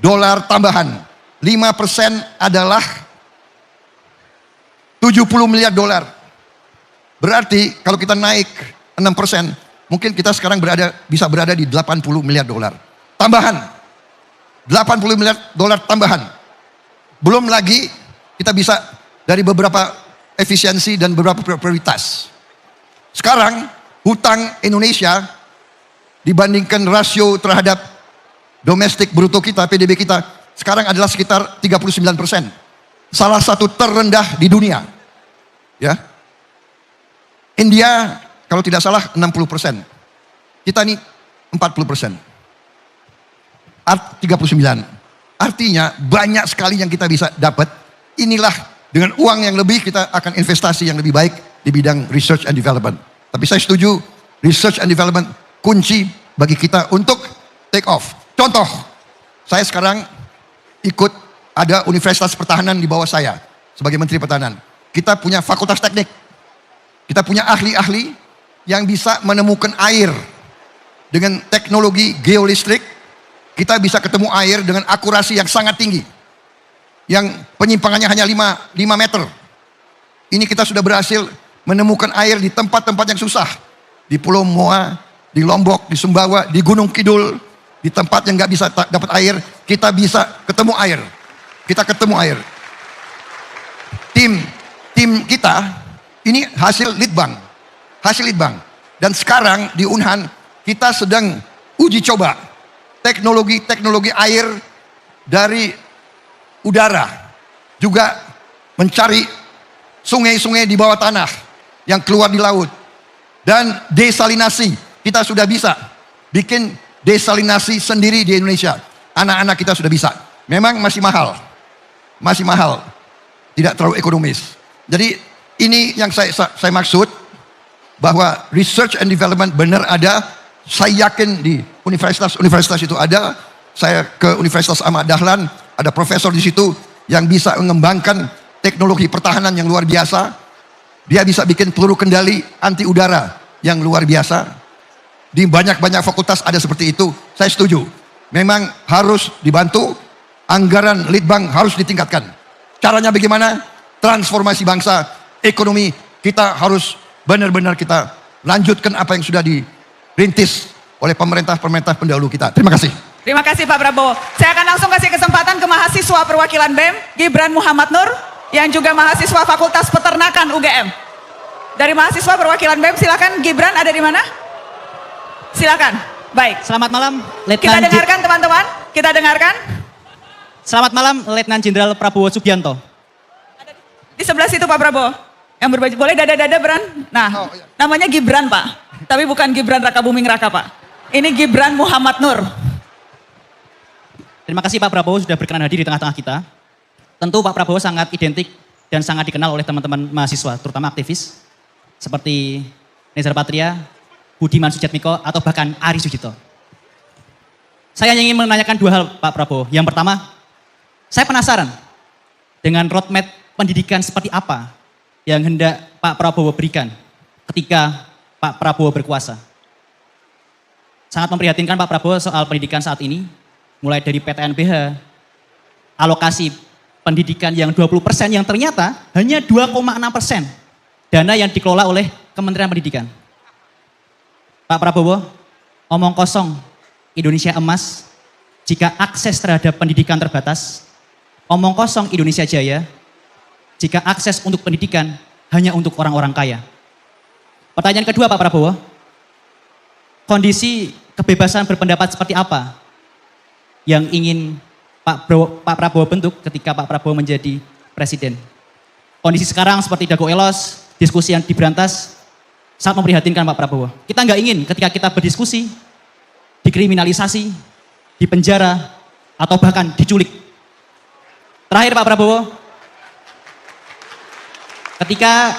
dolar tambahan. 5% adalah 70 miliar dolar. Berarti kalau kita naik 6%, mungkin kita sekarang bisa berada di 80 miliar dolar. Tambahan. 80 miliar dolar tambahan. Belum lagi kita bisa dari beberapa efisiensi dan beberapa prioritas. Sekarang hutang Indonesia dibandingkan rasio terhadap domestik bruto kita, PDB kita, sekarang adalah sekitar 39%. Salah satu terendah di dunia. Ya. India, kalau tidak salah 60%. Kita ini 40%. 39. Artinya banyak sekali yang kita bisa dapat. Inilah dengan uang yang lebih kita akan investasi yang lebih baik di bidang research and development. Tapi saya setuju research and development kunci bagi kita untuk take off. Contoh, saya sekarang ikut ada Universitas Pertahanan di bawah saya sebagai Menteri Pertahanan. Kita punya fakultas teknik. Kita punya ahli-ahli yang bisa menemukan air dengan teknologi geolistrik. Kita bisa ketemu air dengan akurasi yang sangat tinggi. Yang penyimpangannya hanya 5 meter. Ini kita sudah berhasil menemukan air di tempat-tempat yang susah. Di Pulau Moa, di Lombok, di Sumbawa, di Gunung Kidul. Di tempat yang nggak bisa dapat air, kita bisa ketemu air. Kita ketemu air. Tim kita, ini hasil litbang. Hasil litbang. Dan sekarang di Unhan, kita sedang uji coba teknologi air dari udara, juga mencari sungai-sungai di bawah tanah yang keluar di laut, dan desalinasi. Kita sudah bisa bikin desalinasi sendiri di Indonesia. Anak-anak kita sudah bisa. Memang masih mahal, tidak terlalu ekonomis. Jadi ini yang saya maksud, bahwa research and development benar ada. Saya yakin di universitas itu ada. Saya ke Universitas Ahmad Dahlan, ada profesor di situ yang bisa mengembangkan teknologi pertahanan yang luar biasa. Dia bisa bikin peluru kendali anti udara yang luar biasa. Di banyak-banyak fakultas ada seperti itu. Saya setuju. Memang harus dibantu. Anggaran litbang harus ditingkatkan. Caranya bagaimana? Transformasi bangsa, ekonomi kita harus benar-benar kita lanjutkan apa yang sudah dirintis oleh pemerintah pendahulu kita. Terima kasih. Terima kasih Pak Prabowo. Saya akan langsung kasih kesempatan ke mahasiswa perwakilan BEM, Gibran Muhammad Nur, yang juga mahasiswa Fakultas Peternakan UGM. Dari mahasiswa perwakilan BEM, silakan. Gibran ada di mana? Silakan. Baik. Selamat malam, Kita dengarkan teman-teman. Kita dengarkan. Selamat malam, Letnan Jenderal Prabowo Subianto. Di sebelah situ Pak Prabowo. Yang berbaju, boleh dada-dada Bran? Nah, namanya Gibran Pak. Tapi bukan Gibran Raka Buming Raka Pak. Ini Gibran Muhammad Nur. Terima kasih Pak Prabowo sudah berkenan hadir di tengah-tengah kita. Tentu Pak Prabowo sangat identik dan sangat dikenal oleh teman-teman mahasiswa, terutama aktivis. Seperti Nezar Patria, Budiman Sujatmiko, atau bahkan Ari Sujito. Saya ingin menanyakan dua hal Pak Prabowo. Yang pertama, saya penasaran dengan roadmap pendidikan seperti apa yang hendak Pak Prabowo berikan ketika Pak Prabowo berkuasa. Sangat memprihatinkan Pak Prabowo soal pendidikan saat ini, mulai dari PTNBH, alokasi pendidikan yang 20% yang ternyata hanya 2,6% dana yang dikelola oleh Kementerian Pendidikan. Pak Prabowo, omong kosong Indonesia emas jika akses terhadap pendidikan terbatas, omong kosong Indonesia jaya jika akses untuk pendidikan hanya untuk orang-orang kaya. Pertanyaan kedua Pak Prabowo, kondisi kebebasan berpendapat seperti apa yang ingin Pak Prabowo bentuk ketika Pak Prabowo menjadi presiden? Kondisi sekarang seperti Dago Elos, diskusi yang diberantas, sangat memprihatinkan Pak Prabowo. Kita nggak ingin ketika kita berdiskusi, dikriminalisasi, dipenjara, atau bahkan diculik. Terakhir Pak Prabowo, ketika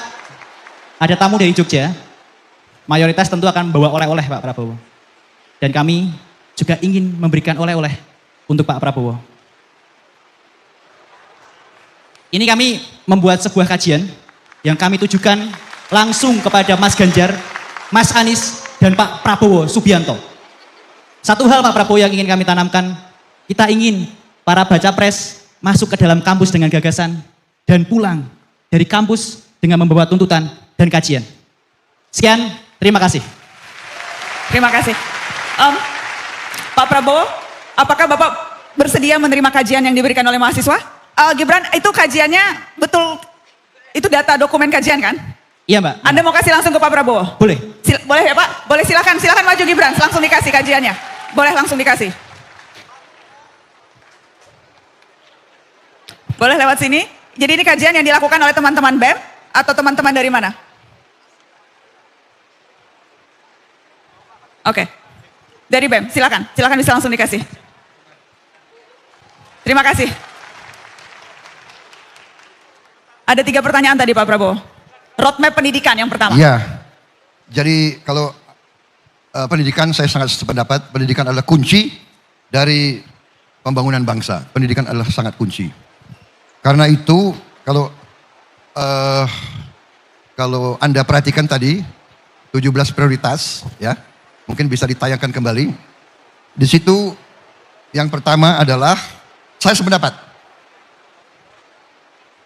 ada tamu dari Jogja, mayoritas tentu akan membawa oleh-oleh Pak Prabowo. Dan kami juga ingin memberikan oleh-oleh untuk Pak Prabowo. Ini kami membuat sebuah kajian yang kami tujukan langsung kepada Mas Ganjar, Mas Anies, dan Pak Prabowo Subianto. Satu hal Pak Prabowo yang ingin kami tanamkan, kita ingin para baca pres masuk ke dalam kampus dengan gagasan dan pulang dari kampus dengan membawa tuntutan dan kajian. Sekian, terima kasih. Terima kasih. Pak Prabowo, apakah Bapak bersedia menerima kajian yang diberikan oleh mahasiswa? Gibran, itu kajiannya betul, itu data dokumen kajian kan? Iya Mbak. Anda mau kasih langsung ke Pak Prabowo? Boleh. Boleh ya Pak? Boleh silakan maju Gibran, langsung dikasih kajiannya. Boleh langsung dikasih. Boleh lewat sini. Jadi ini kajian yang dilakukan oleh teman-teman BEM atau teman-teman dari mana? Oke. Dari BEM, silakan bisa langsung dikasih. Terima kasih. Ada 3 pertanyaan tadi Pak Prabowo. Roadmap pendidikan yang pertama. Iya. Jadi kalau pendidikan saya sangat sependapat, pendidikan adalah kunci dari pembangunan bangsa. Pendidikan adalah sangat kunci. Karena itu kalau Anda perhatikan tadi 17 prioritas ya, mungkin bisa ditayangkan kembali. Di situ yang pertama adalah saya sependapat.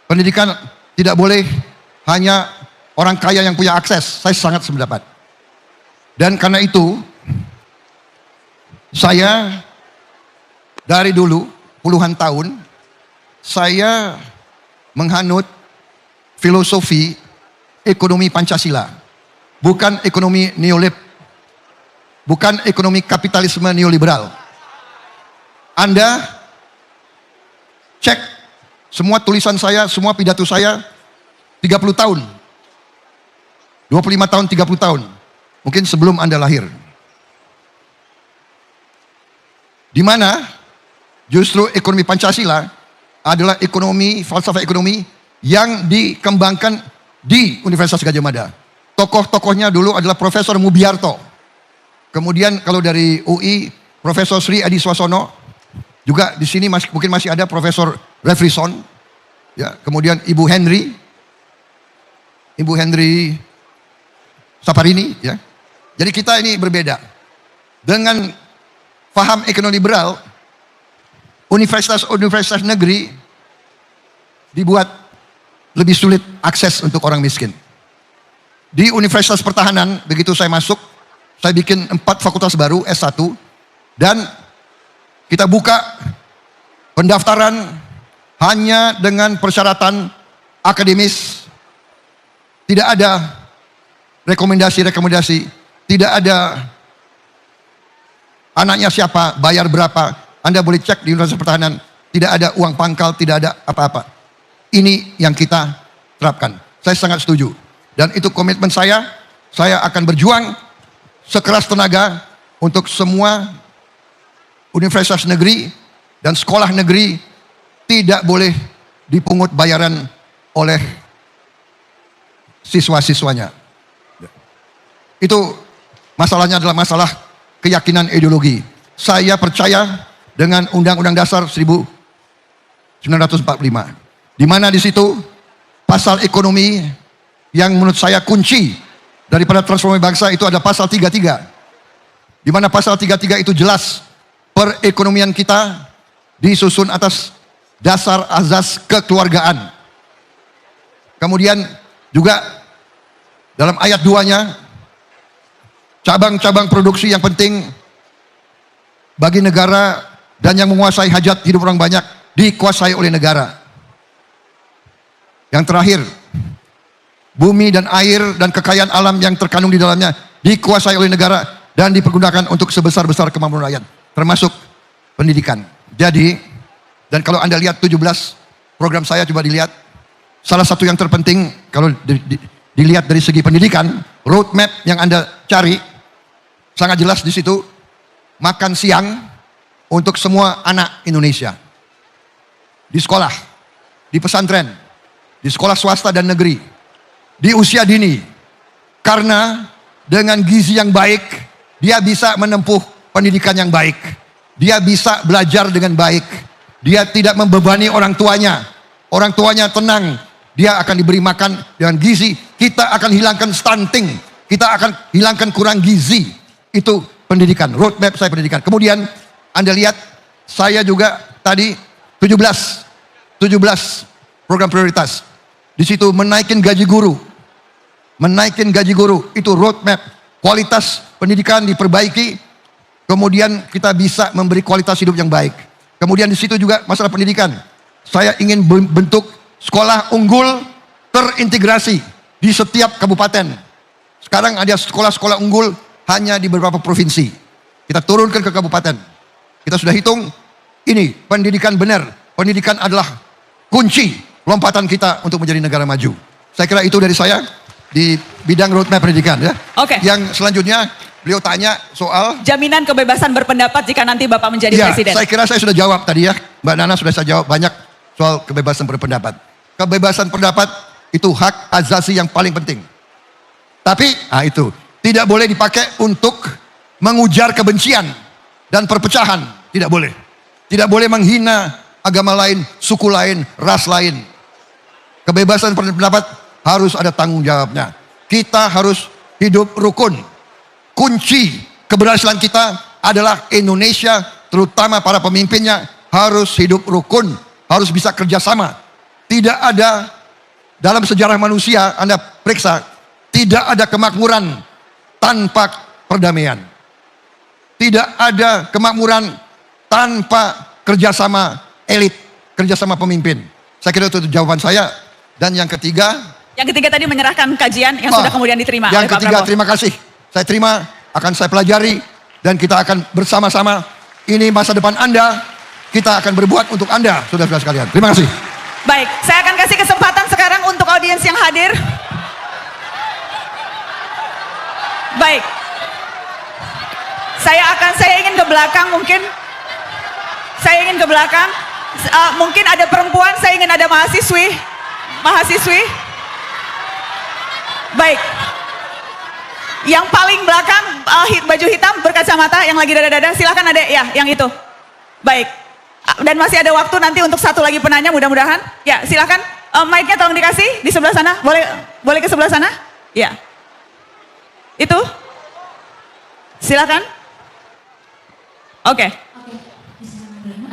Pendidikan tidak boleh hanya orang kaya yang punya akses. Saya sangat sependapat. Dan karena itu saya dari dulu puluhan tahun saya menghanut filosofi ekonomi Pancasila, bukan ekonomi neolib, bukan ekonomi kapitalisme neoliberal. Anda cek semua tulisan saya, semua pidato saya 30 tahun, 25 tahun, 30 tahun, mungkin sebelum Anda lahir. Di mana justru ekonomi Pancasila adalah ekonomi, falsafah ekonomi yang dikembangkan di Universitas Gadjah Mada. Tokoh-tokohnya dulu adalah Profesor Mubiarto. Kemudian kalau dari UI, Profesor Sri Adi Swasono. Juga di sini mungkin masih ada Profesor Refrison. Ya, kemudian Ibu Henry Saparini. Ya. Jadi kita ini berbeda. Dengan paham ekonomi liberal, universitas negeri dibuat lebih sulit akses untuk orang miskin. Di Universitas Pertahanan, begitu saya masuk, saya bikin 4 fakultas baru S1 dan kita buka pendaftaran hanya dengan persyaratan akademis. Tidak ada rekomendasi, tidak ada anaknya siapa, bayar berapa. Anda boleh cek di Universitas Pertahanan, tidak ada uang pangkal, tidak ada apa-apa. Ini yang kita terapkan. Saya sangat setuju. Dan itu komitmen saya akan berjuang sekeras tenaga untuk semua universitas negeri dan sekolah negeri tidak boleh dipungut bayaran oleh siswa-siswanya. Itu masalahnya adalah masalah keyakinan ideologi. Saya percaya dengan Undang-Undang Dasar 1945. Di mana di situ pasal ekonomi yang menurut saya kunci daripada transformasi bangsa itu ada pasal 33. Di mana pasal 33 itu jelas perekonomian kita disusun atas dasar azas kekeluargaan. Kemudian juga dalam ayat 2-nya cabang-cabang produksi yang penting bagi negara dan yang menguasai hajat hidup orang banyak dikuasai oleh negara. Yang terakhir, bumi dan air dan kekayaan alam yang terkandung di dalamnya dikuasai oleh negara dan dipergunakan untuk sebesar-besar kemampuan rakyat, termasuk pendidikan. Jadi, dan kalau Anda lihat 17 program saya, coba dilihat, salah satu yang terpenting kalau dilihat dari segi pendidikan, roadmap yang Anda cari sangat jelas di situ, makan siang untuk semua anak Indonesia. Di sekolah, di pesantren, di sekolah swasta dan negeri, di usia dini. Karena dengan gizi yang baik, dia bisa menempuh pendidikan yang baik. Dia bisa belajar dengan baik. Dia tidak membebani orang tuanya. Orang tuanya tenang. Dia akan diberi makan dengan gizi. Kita akan hilangkan stunting. Kita akan hilangkan kurang gizi. Itu pendidikan, roadmap saya pendidikan. Kemudian Anda lihat, saya juga tadi 17 program prioritas. Di situ menaikin gaji guru. Menaikin gaji guru, itu roadmap. Kualitas pendidikan diperbaiki, kemudian kita bisa memberi kualitas hidup yang baik. Kemudian di situ juga masalah pendidikan. Saya ingin bentuk sekolah unggul terintegrasi. di setiap kabupaten. Sekarang ada sekolah-sekolah unggul hanya di beberapa provinsi. Kita turunkan ke kabupaten. Kita sudah hitung, ini pendidikan benar. Pendidikan adalah kunci lompatan kita untuk menjadi negara maju. Saya kira itu dari saya di bidang roadmap pendidikan ya. Oke. Yang selanjutnya beliau tanya soal Jaminan kebebasan berpendapat jika nanti Bapak menjadi ya, presiden. saya kira saya sudah jawab tadi ya. Mbak Nana sudah saya jawab banyak soal kebebasan berpendapat. Kebebasan pendapat itu hak asasi yang paling penting. Tapi, itu tidak boleh dipakai untuk mengujar kebencian dan perpecahan. Tidak boleh. Tidak boleh menghina agama lain, suku lain, ras lain. Kebebasan berpendapat harus ada tanggung jawabnya. Kita harus hidup rukun. Kunci keberhasilan kita adalah Indonesia, terutama para pemimpinnya harus hidup rukun, harus bisa kerjasama. Tidak ada dalam sejarah manusia, Anda periksa, tidak ada kemakmuran tanpa perdamaian. Tidak ada kemakmuran tanpa kerjasama elit, kerjasama pemimpin. Saya kira itu jawaban saya. Dan yang ketiga, tadi menyerahkan kajian yang sudah kemudian diterima oleh yang Pak ketiga, Prabowo. terima kasih. Saya terima, akan saya pelajari, dan kita akan bersama-sama. Ini masa depan Anda, kita akan berbuat untuk Anda, saudara-saudara sekalian. Terima kasih. Baik, saya akan kasih kesempatan sekarang untuk audiens yang hadir. Baik. Saya ingin ke belakang mungkin. Saya ingin ke belakang. Mungkin ada perempuan, saya ingin ada mahasiswi. Baik. Yang paling belakang baju hitam berkacamata yang lagi dada-dada, silakan Adek ya, yang itu. Baik. Dan masih ada waktu nanti untuk satu lagi penanya mudah-mudahan. Ya, silakan. Mic-nya tolong dikasih di sebelah sana. Boleh ke sebelah sana? Ya. Itu. Silakan. Oke.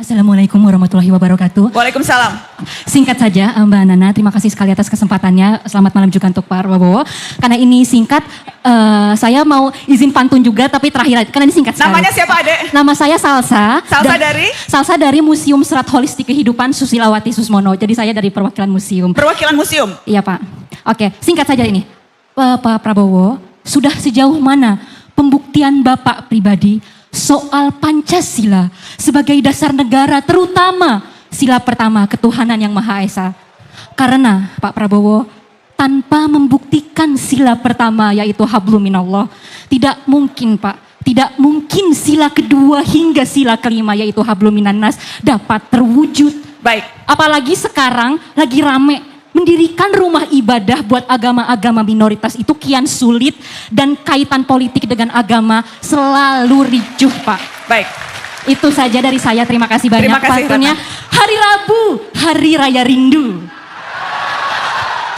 Assalamualaikum warahmatullahi wabarakatuh. Waalaikumsalam. Singkat saja Mbak Nana, terima kasih sekali atas kesempatannya. Selamat malam juga untuk Pak Prabowo. Karena ini singkat, saya mau izin pantun juga, tapi terakhir karena ini singkat sekali. Namanya siapa Adek? Nama saya Salsa. Salsa dari? Salsa dari Museum Serat Holistik Kehidupan Susilawati Susmono. Jadi saya dari perwakilan museum. Perwakilan museum? Iya Pak. Oke, singkat saja ini. Pak Prabowo, sudah sejauh mana pembuktian Bapak pribadi soal Pancasila sebagai dasar negara, terutama sila pertama ketuhanan yang Maha Esa? Karena Pak Prabowo, tanpa membuktikan sila pertama yaitu hablum minallah, tidak mungkin Pak, tidak mungkin sila kedua hingga sila kelima yaitu hablum minannas dapat terwujud. Baik. Apalagi sekarang lagi rame mendirikan rumah ibadah buat agama-agama minoritas itu kian sulit, dan kaitan politik dengan agama selalu ricuh Pak. Baik. Itu saja dari saya, terima kasih banyak. Terima kasih, Pantunnya, hari Rabu, hari Raya Rindu.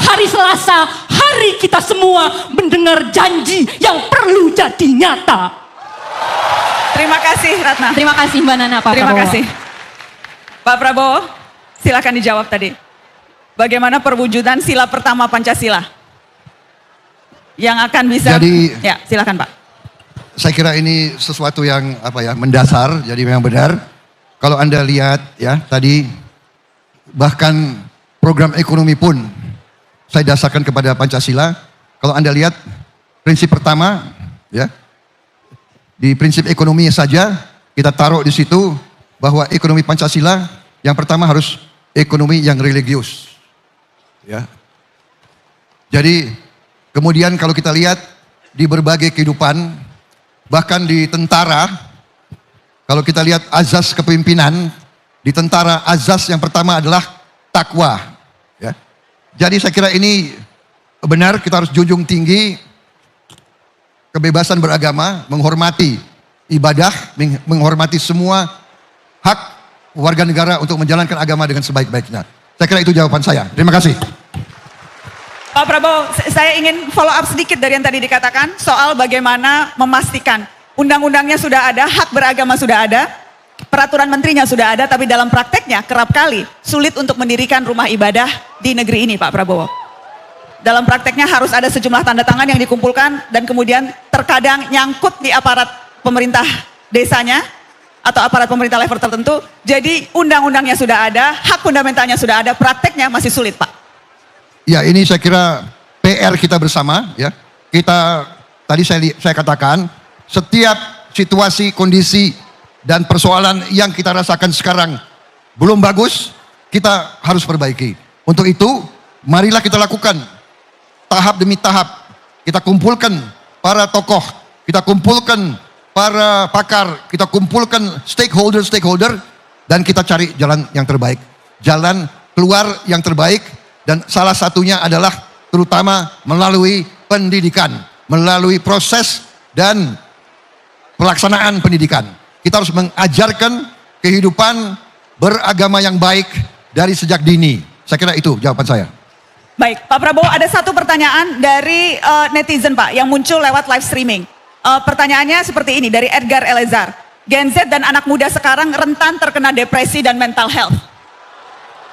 Hari Selasa, hari kita semua mendengar janji yang perlu jadi nyata. Terima kasih Ratna. Terima kasih Mbak Nana, Pak Terima Prabowo. kasih. Pak Prabowo, silakan dijawab tadi. Bagaimana perwujudan sila pertama Pancasila? Yang akan bisa... Jadi, ya, silakan Pak. saya kira ini sesuatu yang mendasar, jadi memang benar. Kalau Anda lihat ya tadi, bahkan program ekonomi pun saya dasarkan kepada Pancasila. Kalau Anda lihat prinsip pertama ya, di prinsip ekonomi saja kita taruh di situ bahwa ekonomi Pancasila yang pertama harus ekonomi yang religius. Ya. Jadi kemudian kalau kita lihat di berbagai kehidupan, bahkan di tentara, kalau kita lihat azas kepemimpinan, di tentara azas yang pertama adalah takwa. Ya. Jadi saya kira ini benar, kita harus junjung tinggi kebebasan beragama, menghormati ibadah, menghormati semua hak warga negara untuk menjalankan agama dengan sebaik-baiknya. Saya kira itu jawaban saya. Terima kasih. Pak Prabowo, saya ingin follow up sedikit dari yang tadi dikatakan soal bagaimana memastikan undang-undangnya sudah ada, hak beragama sudah ada, peraturan menterinya sudah ada, tapi dalam prakteknya kerap kali sulit untuk mendirikan rumah ibadah di negeri ini, Pak Prabowo. Dalam prakteknya harus ada sejumlah tanda tangan yang dikumpulkan dan kemudian terkadang nyangkut di aparat pemerintah desanya atau aparat pemerintah level tertentu. Jadi undang-undangnya sudah ada, hak fundamentalnya sudah ada, prakteknya masih sulit Pak. Ya, ini saya kira PR kita bersama ya. Kita tadi saya katakan setiap situasi, kondisi dan persoalan yang kita rasakan sekarang belum bagus, kita harus perbaiki. Untuk itu, marilah kita lakukan tahap demi tahap. Kita kumpulkan para tokoh, kita kumpulkan para pakar, kita kumpulkan stakeholder, dan kita cari jalan yang terbaik. Jalan keluar yang terbaik, dan salah satunya adalah terutama melalui pendidikan, melalui proses dan pelaksanaan pendidikan. Kita harus mengajarkan kehidupan beragama yang baik dari sejak dini. Saya kira itu jawaban saya. Baik, Pak Prabowo, ada satu pertanyaan dari netizen Pak yang muncul lewat live streaming. Pertanyaannya seperti ini dari Edgar Elezar. Gen Z dan anak muda sekarang rentan terkena depresi dan mental health.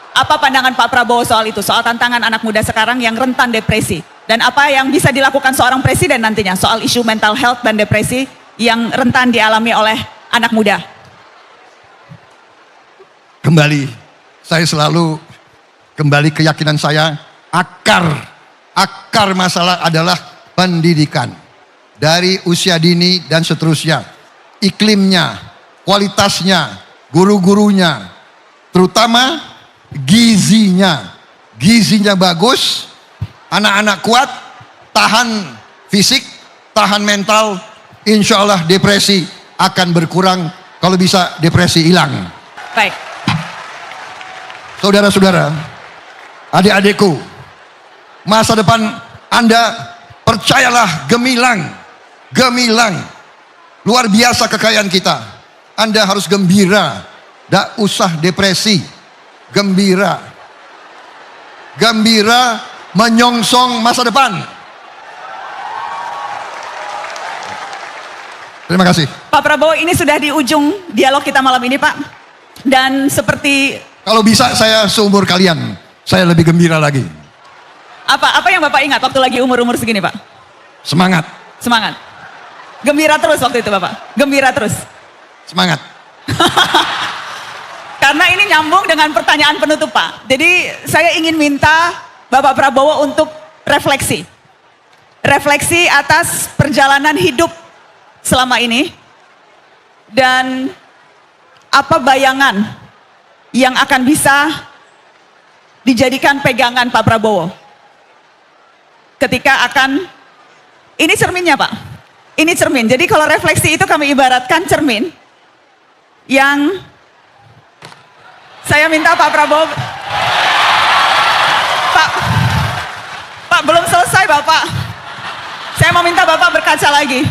Apa pandangan Pak Prabowo soal itu? Soal tantangan anak muda sekarang yang rentan depresi. Dan apa yang bisa dilakukan seorang presiden nantinya soal isu mental health dan depresi yang rentan dialami oleh anak muda? Kembali, saya selalu kembali keyakinan saya, akar masalah adalah pendidikan. Dari usia dini dan seterusnya. Iklimnya, kualitasnya, guru-gurunya, terutama gizinya. Gizinya bagus, anak-anak kuat, tahan fisik, tahan mental, insya Allah depresi akan berkurang, kalau bisa depresi hilang. Baik. Saudara-saudara, adik-adikku, masa depan Anda percayalah gemilang. Gemilang. Luar biasa kekayaan kita. Anda harus gembira. Tidak usah depresi. Gembira. Gembira menyongsong masa depan. Terima kasih. Pak Prabowo, ini sudah di ujung dialog kita malam ini Pak. Dan seperti... Kalau bisa saya seumur kalian, saya lebih gembira lagi. Apa yang Bapak ingat waktu lagi umur-umur segini Pak? Semangat. Semangat. Gembira terus waktu itu Bapak? Gembira terus? Semangat. Karena ini nyambung dengan pertanyaan penutup Pak. Jadi saya ingin minta Bapak Prabowo untuk refleksi. Refleksi atas perjalanan hidup selama ini. Dan apa bayangan yang akan bisa dijadikan pegangan Pak Prabowo. Ketika akan, ini cerminnya Pak. Ini cermin. Jadi kalau refleksi itu kami ibaratkan cermin yang saya minta Pak Prabowo. Pak belum selesai Bapak. Saya mau minta Bapak berkaca lagi.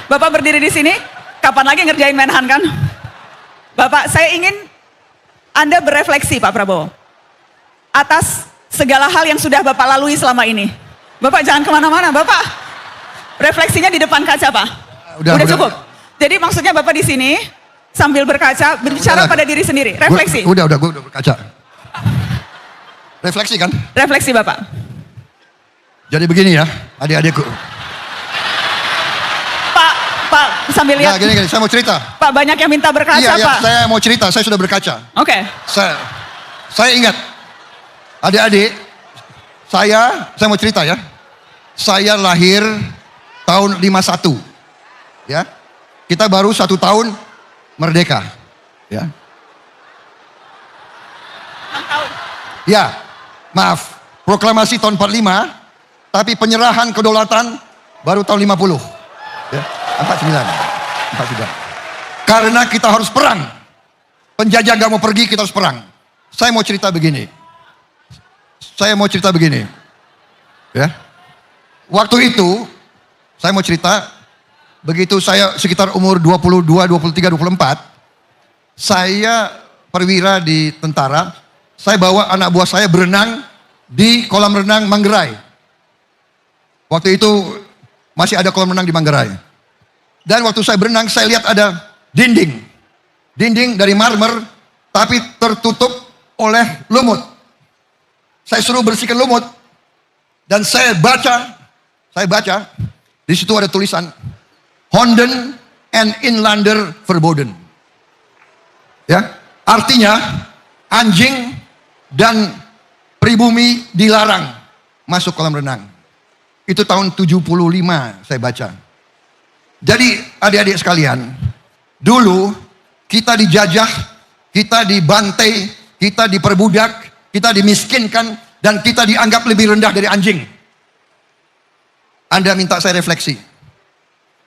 Bapak berdiri di sini, kapan lagi ngerjain Menhan kan? Bapak, saya ingin Anda berefleksi Pak Prabowo atas segala hal yang sudah Bapak lalui selama ini. Bapak jangan kemana-mana, Bapak refleksinya di depan kaca Pak. Udah cukup. Jadi maksudnya Bapak di sini sambil berkaca, berbicara pada diri sendiri, refleksi. Gue udah berkaca. Refleksi kan? Refleksi Bapak. Jadi begini ya, adik-adikku. Pak sambil lihat. Nah, gini, saya mau cerita. Pak banyak yang minta berkaca Iya, Pak. saya mau cerita, saya sudah berkaca. Oke. Saya ingat, adik-adik, saya mau cerita ya. Saya lahir tahun 51. Ya. Kita baru 1 tahun merdeka. Ya. 6 tahun. Ya, maaf. Proklamasi tahun 45, tapi penyerahan kedaulatan baru tahun 50. Ya, 49. Karena kita harus perang. Penjajah gak mau pergi, kita harus perang. Saya mau cerita begini. Ya. Waktu itu, saya mau cerita, begitu saya sekitar umur 22, 23, 24, saya perwira di tentara, saya bawa anak buah saya berenang di kolam renang Manggarai. Waktu itu masih ada kolam renang di Manggarai. Dan waktu saya berenang, saya lihat ada dinding. Dinding dari marmer, tapi tertutup oleh lumut. Saya suruh bersihkan lumut. Dan saya baca, di situ ada tulisan, Honden and Inlander Verboden. Ya, artinya anjing dan pribumi dilarang masuk kolam renang. Itu tahun 75 saya baca. Jadi adik-adik sekalian, dulu kita dijajah, kita dibantai, kita diperbudak, kita dimiskinkan, dan kita dianggap lebih rendah dari anjing. Anda minta saya refleksi.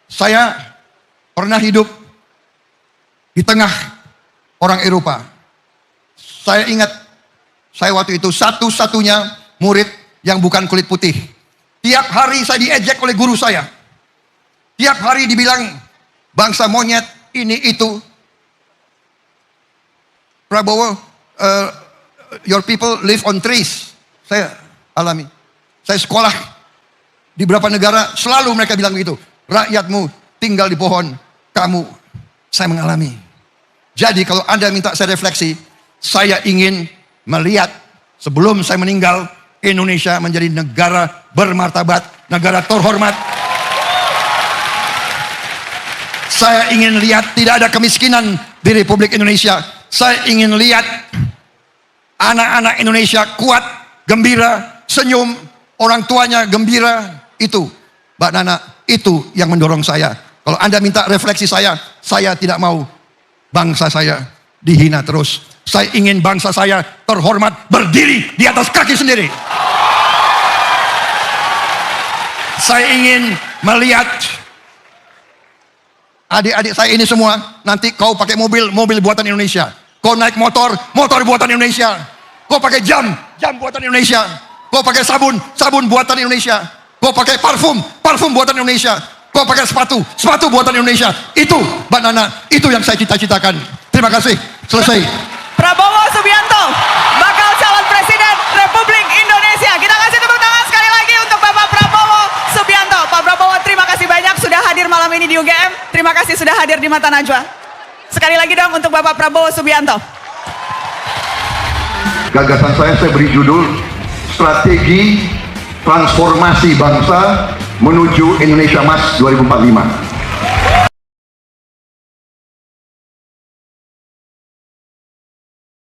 Saya pernah hidup di tengah orang Eropa. Saya ingat, saya waktu itu satu-satunya murid yang bukan kulit putih. Tiap hari saya diejek oleh guru saya. Tiap hari dibilang bangsa monyet, ini itu. Prabowo, your people live on trees. Saya alami. Saya sekolah di beberapa negara, selalu mereka bilang begitu. Rakyatmu tinggal di pohon, kamu. Saya mengalami. Jadi kalau Anda minta saya refleksi, saya ingin melihat sebelum saya meninggal, Indonesia menjadi negara bermartabat, negara terhormat. Saya ingin lihat tidak ada kemiskinan di Republik Indonesia. Saya ingin lihat anak-anak Indonesia kuat, gembira, senyum, orang tuanya gembira. Itu, Mbak Nana, itu yang mendorong saya. Kalau Anda minta refleksi saya tidak mau bangsa saya dihina terus. Saya ingin bangsa saya terhormat, berdiri di atas kaki sendiri. Saya ingin melihat adik-adik saya ini semua, nanti kau pakai mobil buatan Indonesia. Kau naik motor buatan Indonesia. Kau pakai jam buatan Indonesia. Kau pakai sabun buatan Indonesia. Kau pakai parfum buatan Indonesia. Kau pakai sepatu buatan Indonesia. Itu, Mbak Nana, itu yang saya cita-citakan. Terima kasih, selesai. Prabowo Subianto, bakal calon presiden Republik Indonesia. Kita kasih tepuk tangan sekali lagi untuk Bapak Prabowo Subianto. Pak Prabowo, terima kasih banyak sudah hadir malam ini di UGM. Terima kasih sudah hadir di Mata Najwa. Sekali lagi dong untuk Bapak Prabowo Subianto. Gagasan saya beri judul Strategi Transformasi Bangsa Menuju Indonesia Emas 2045.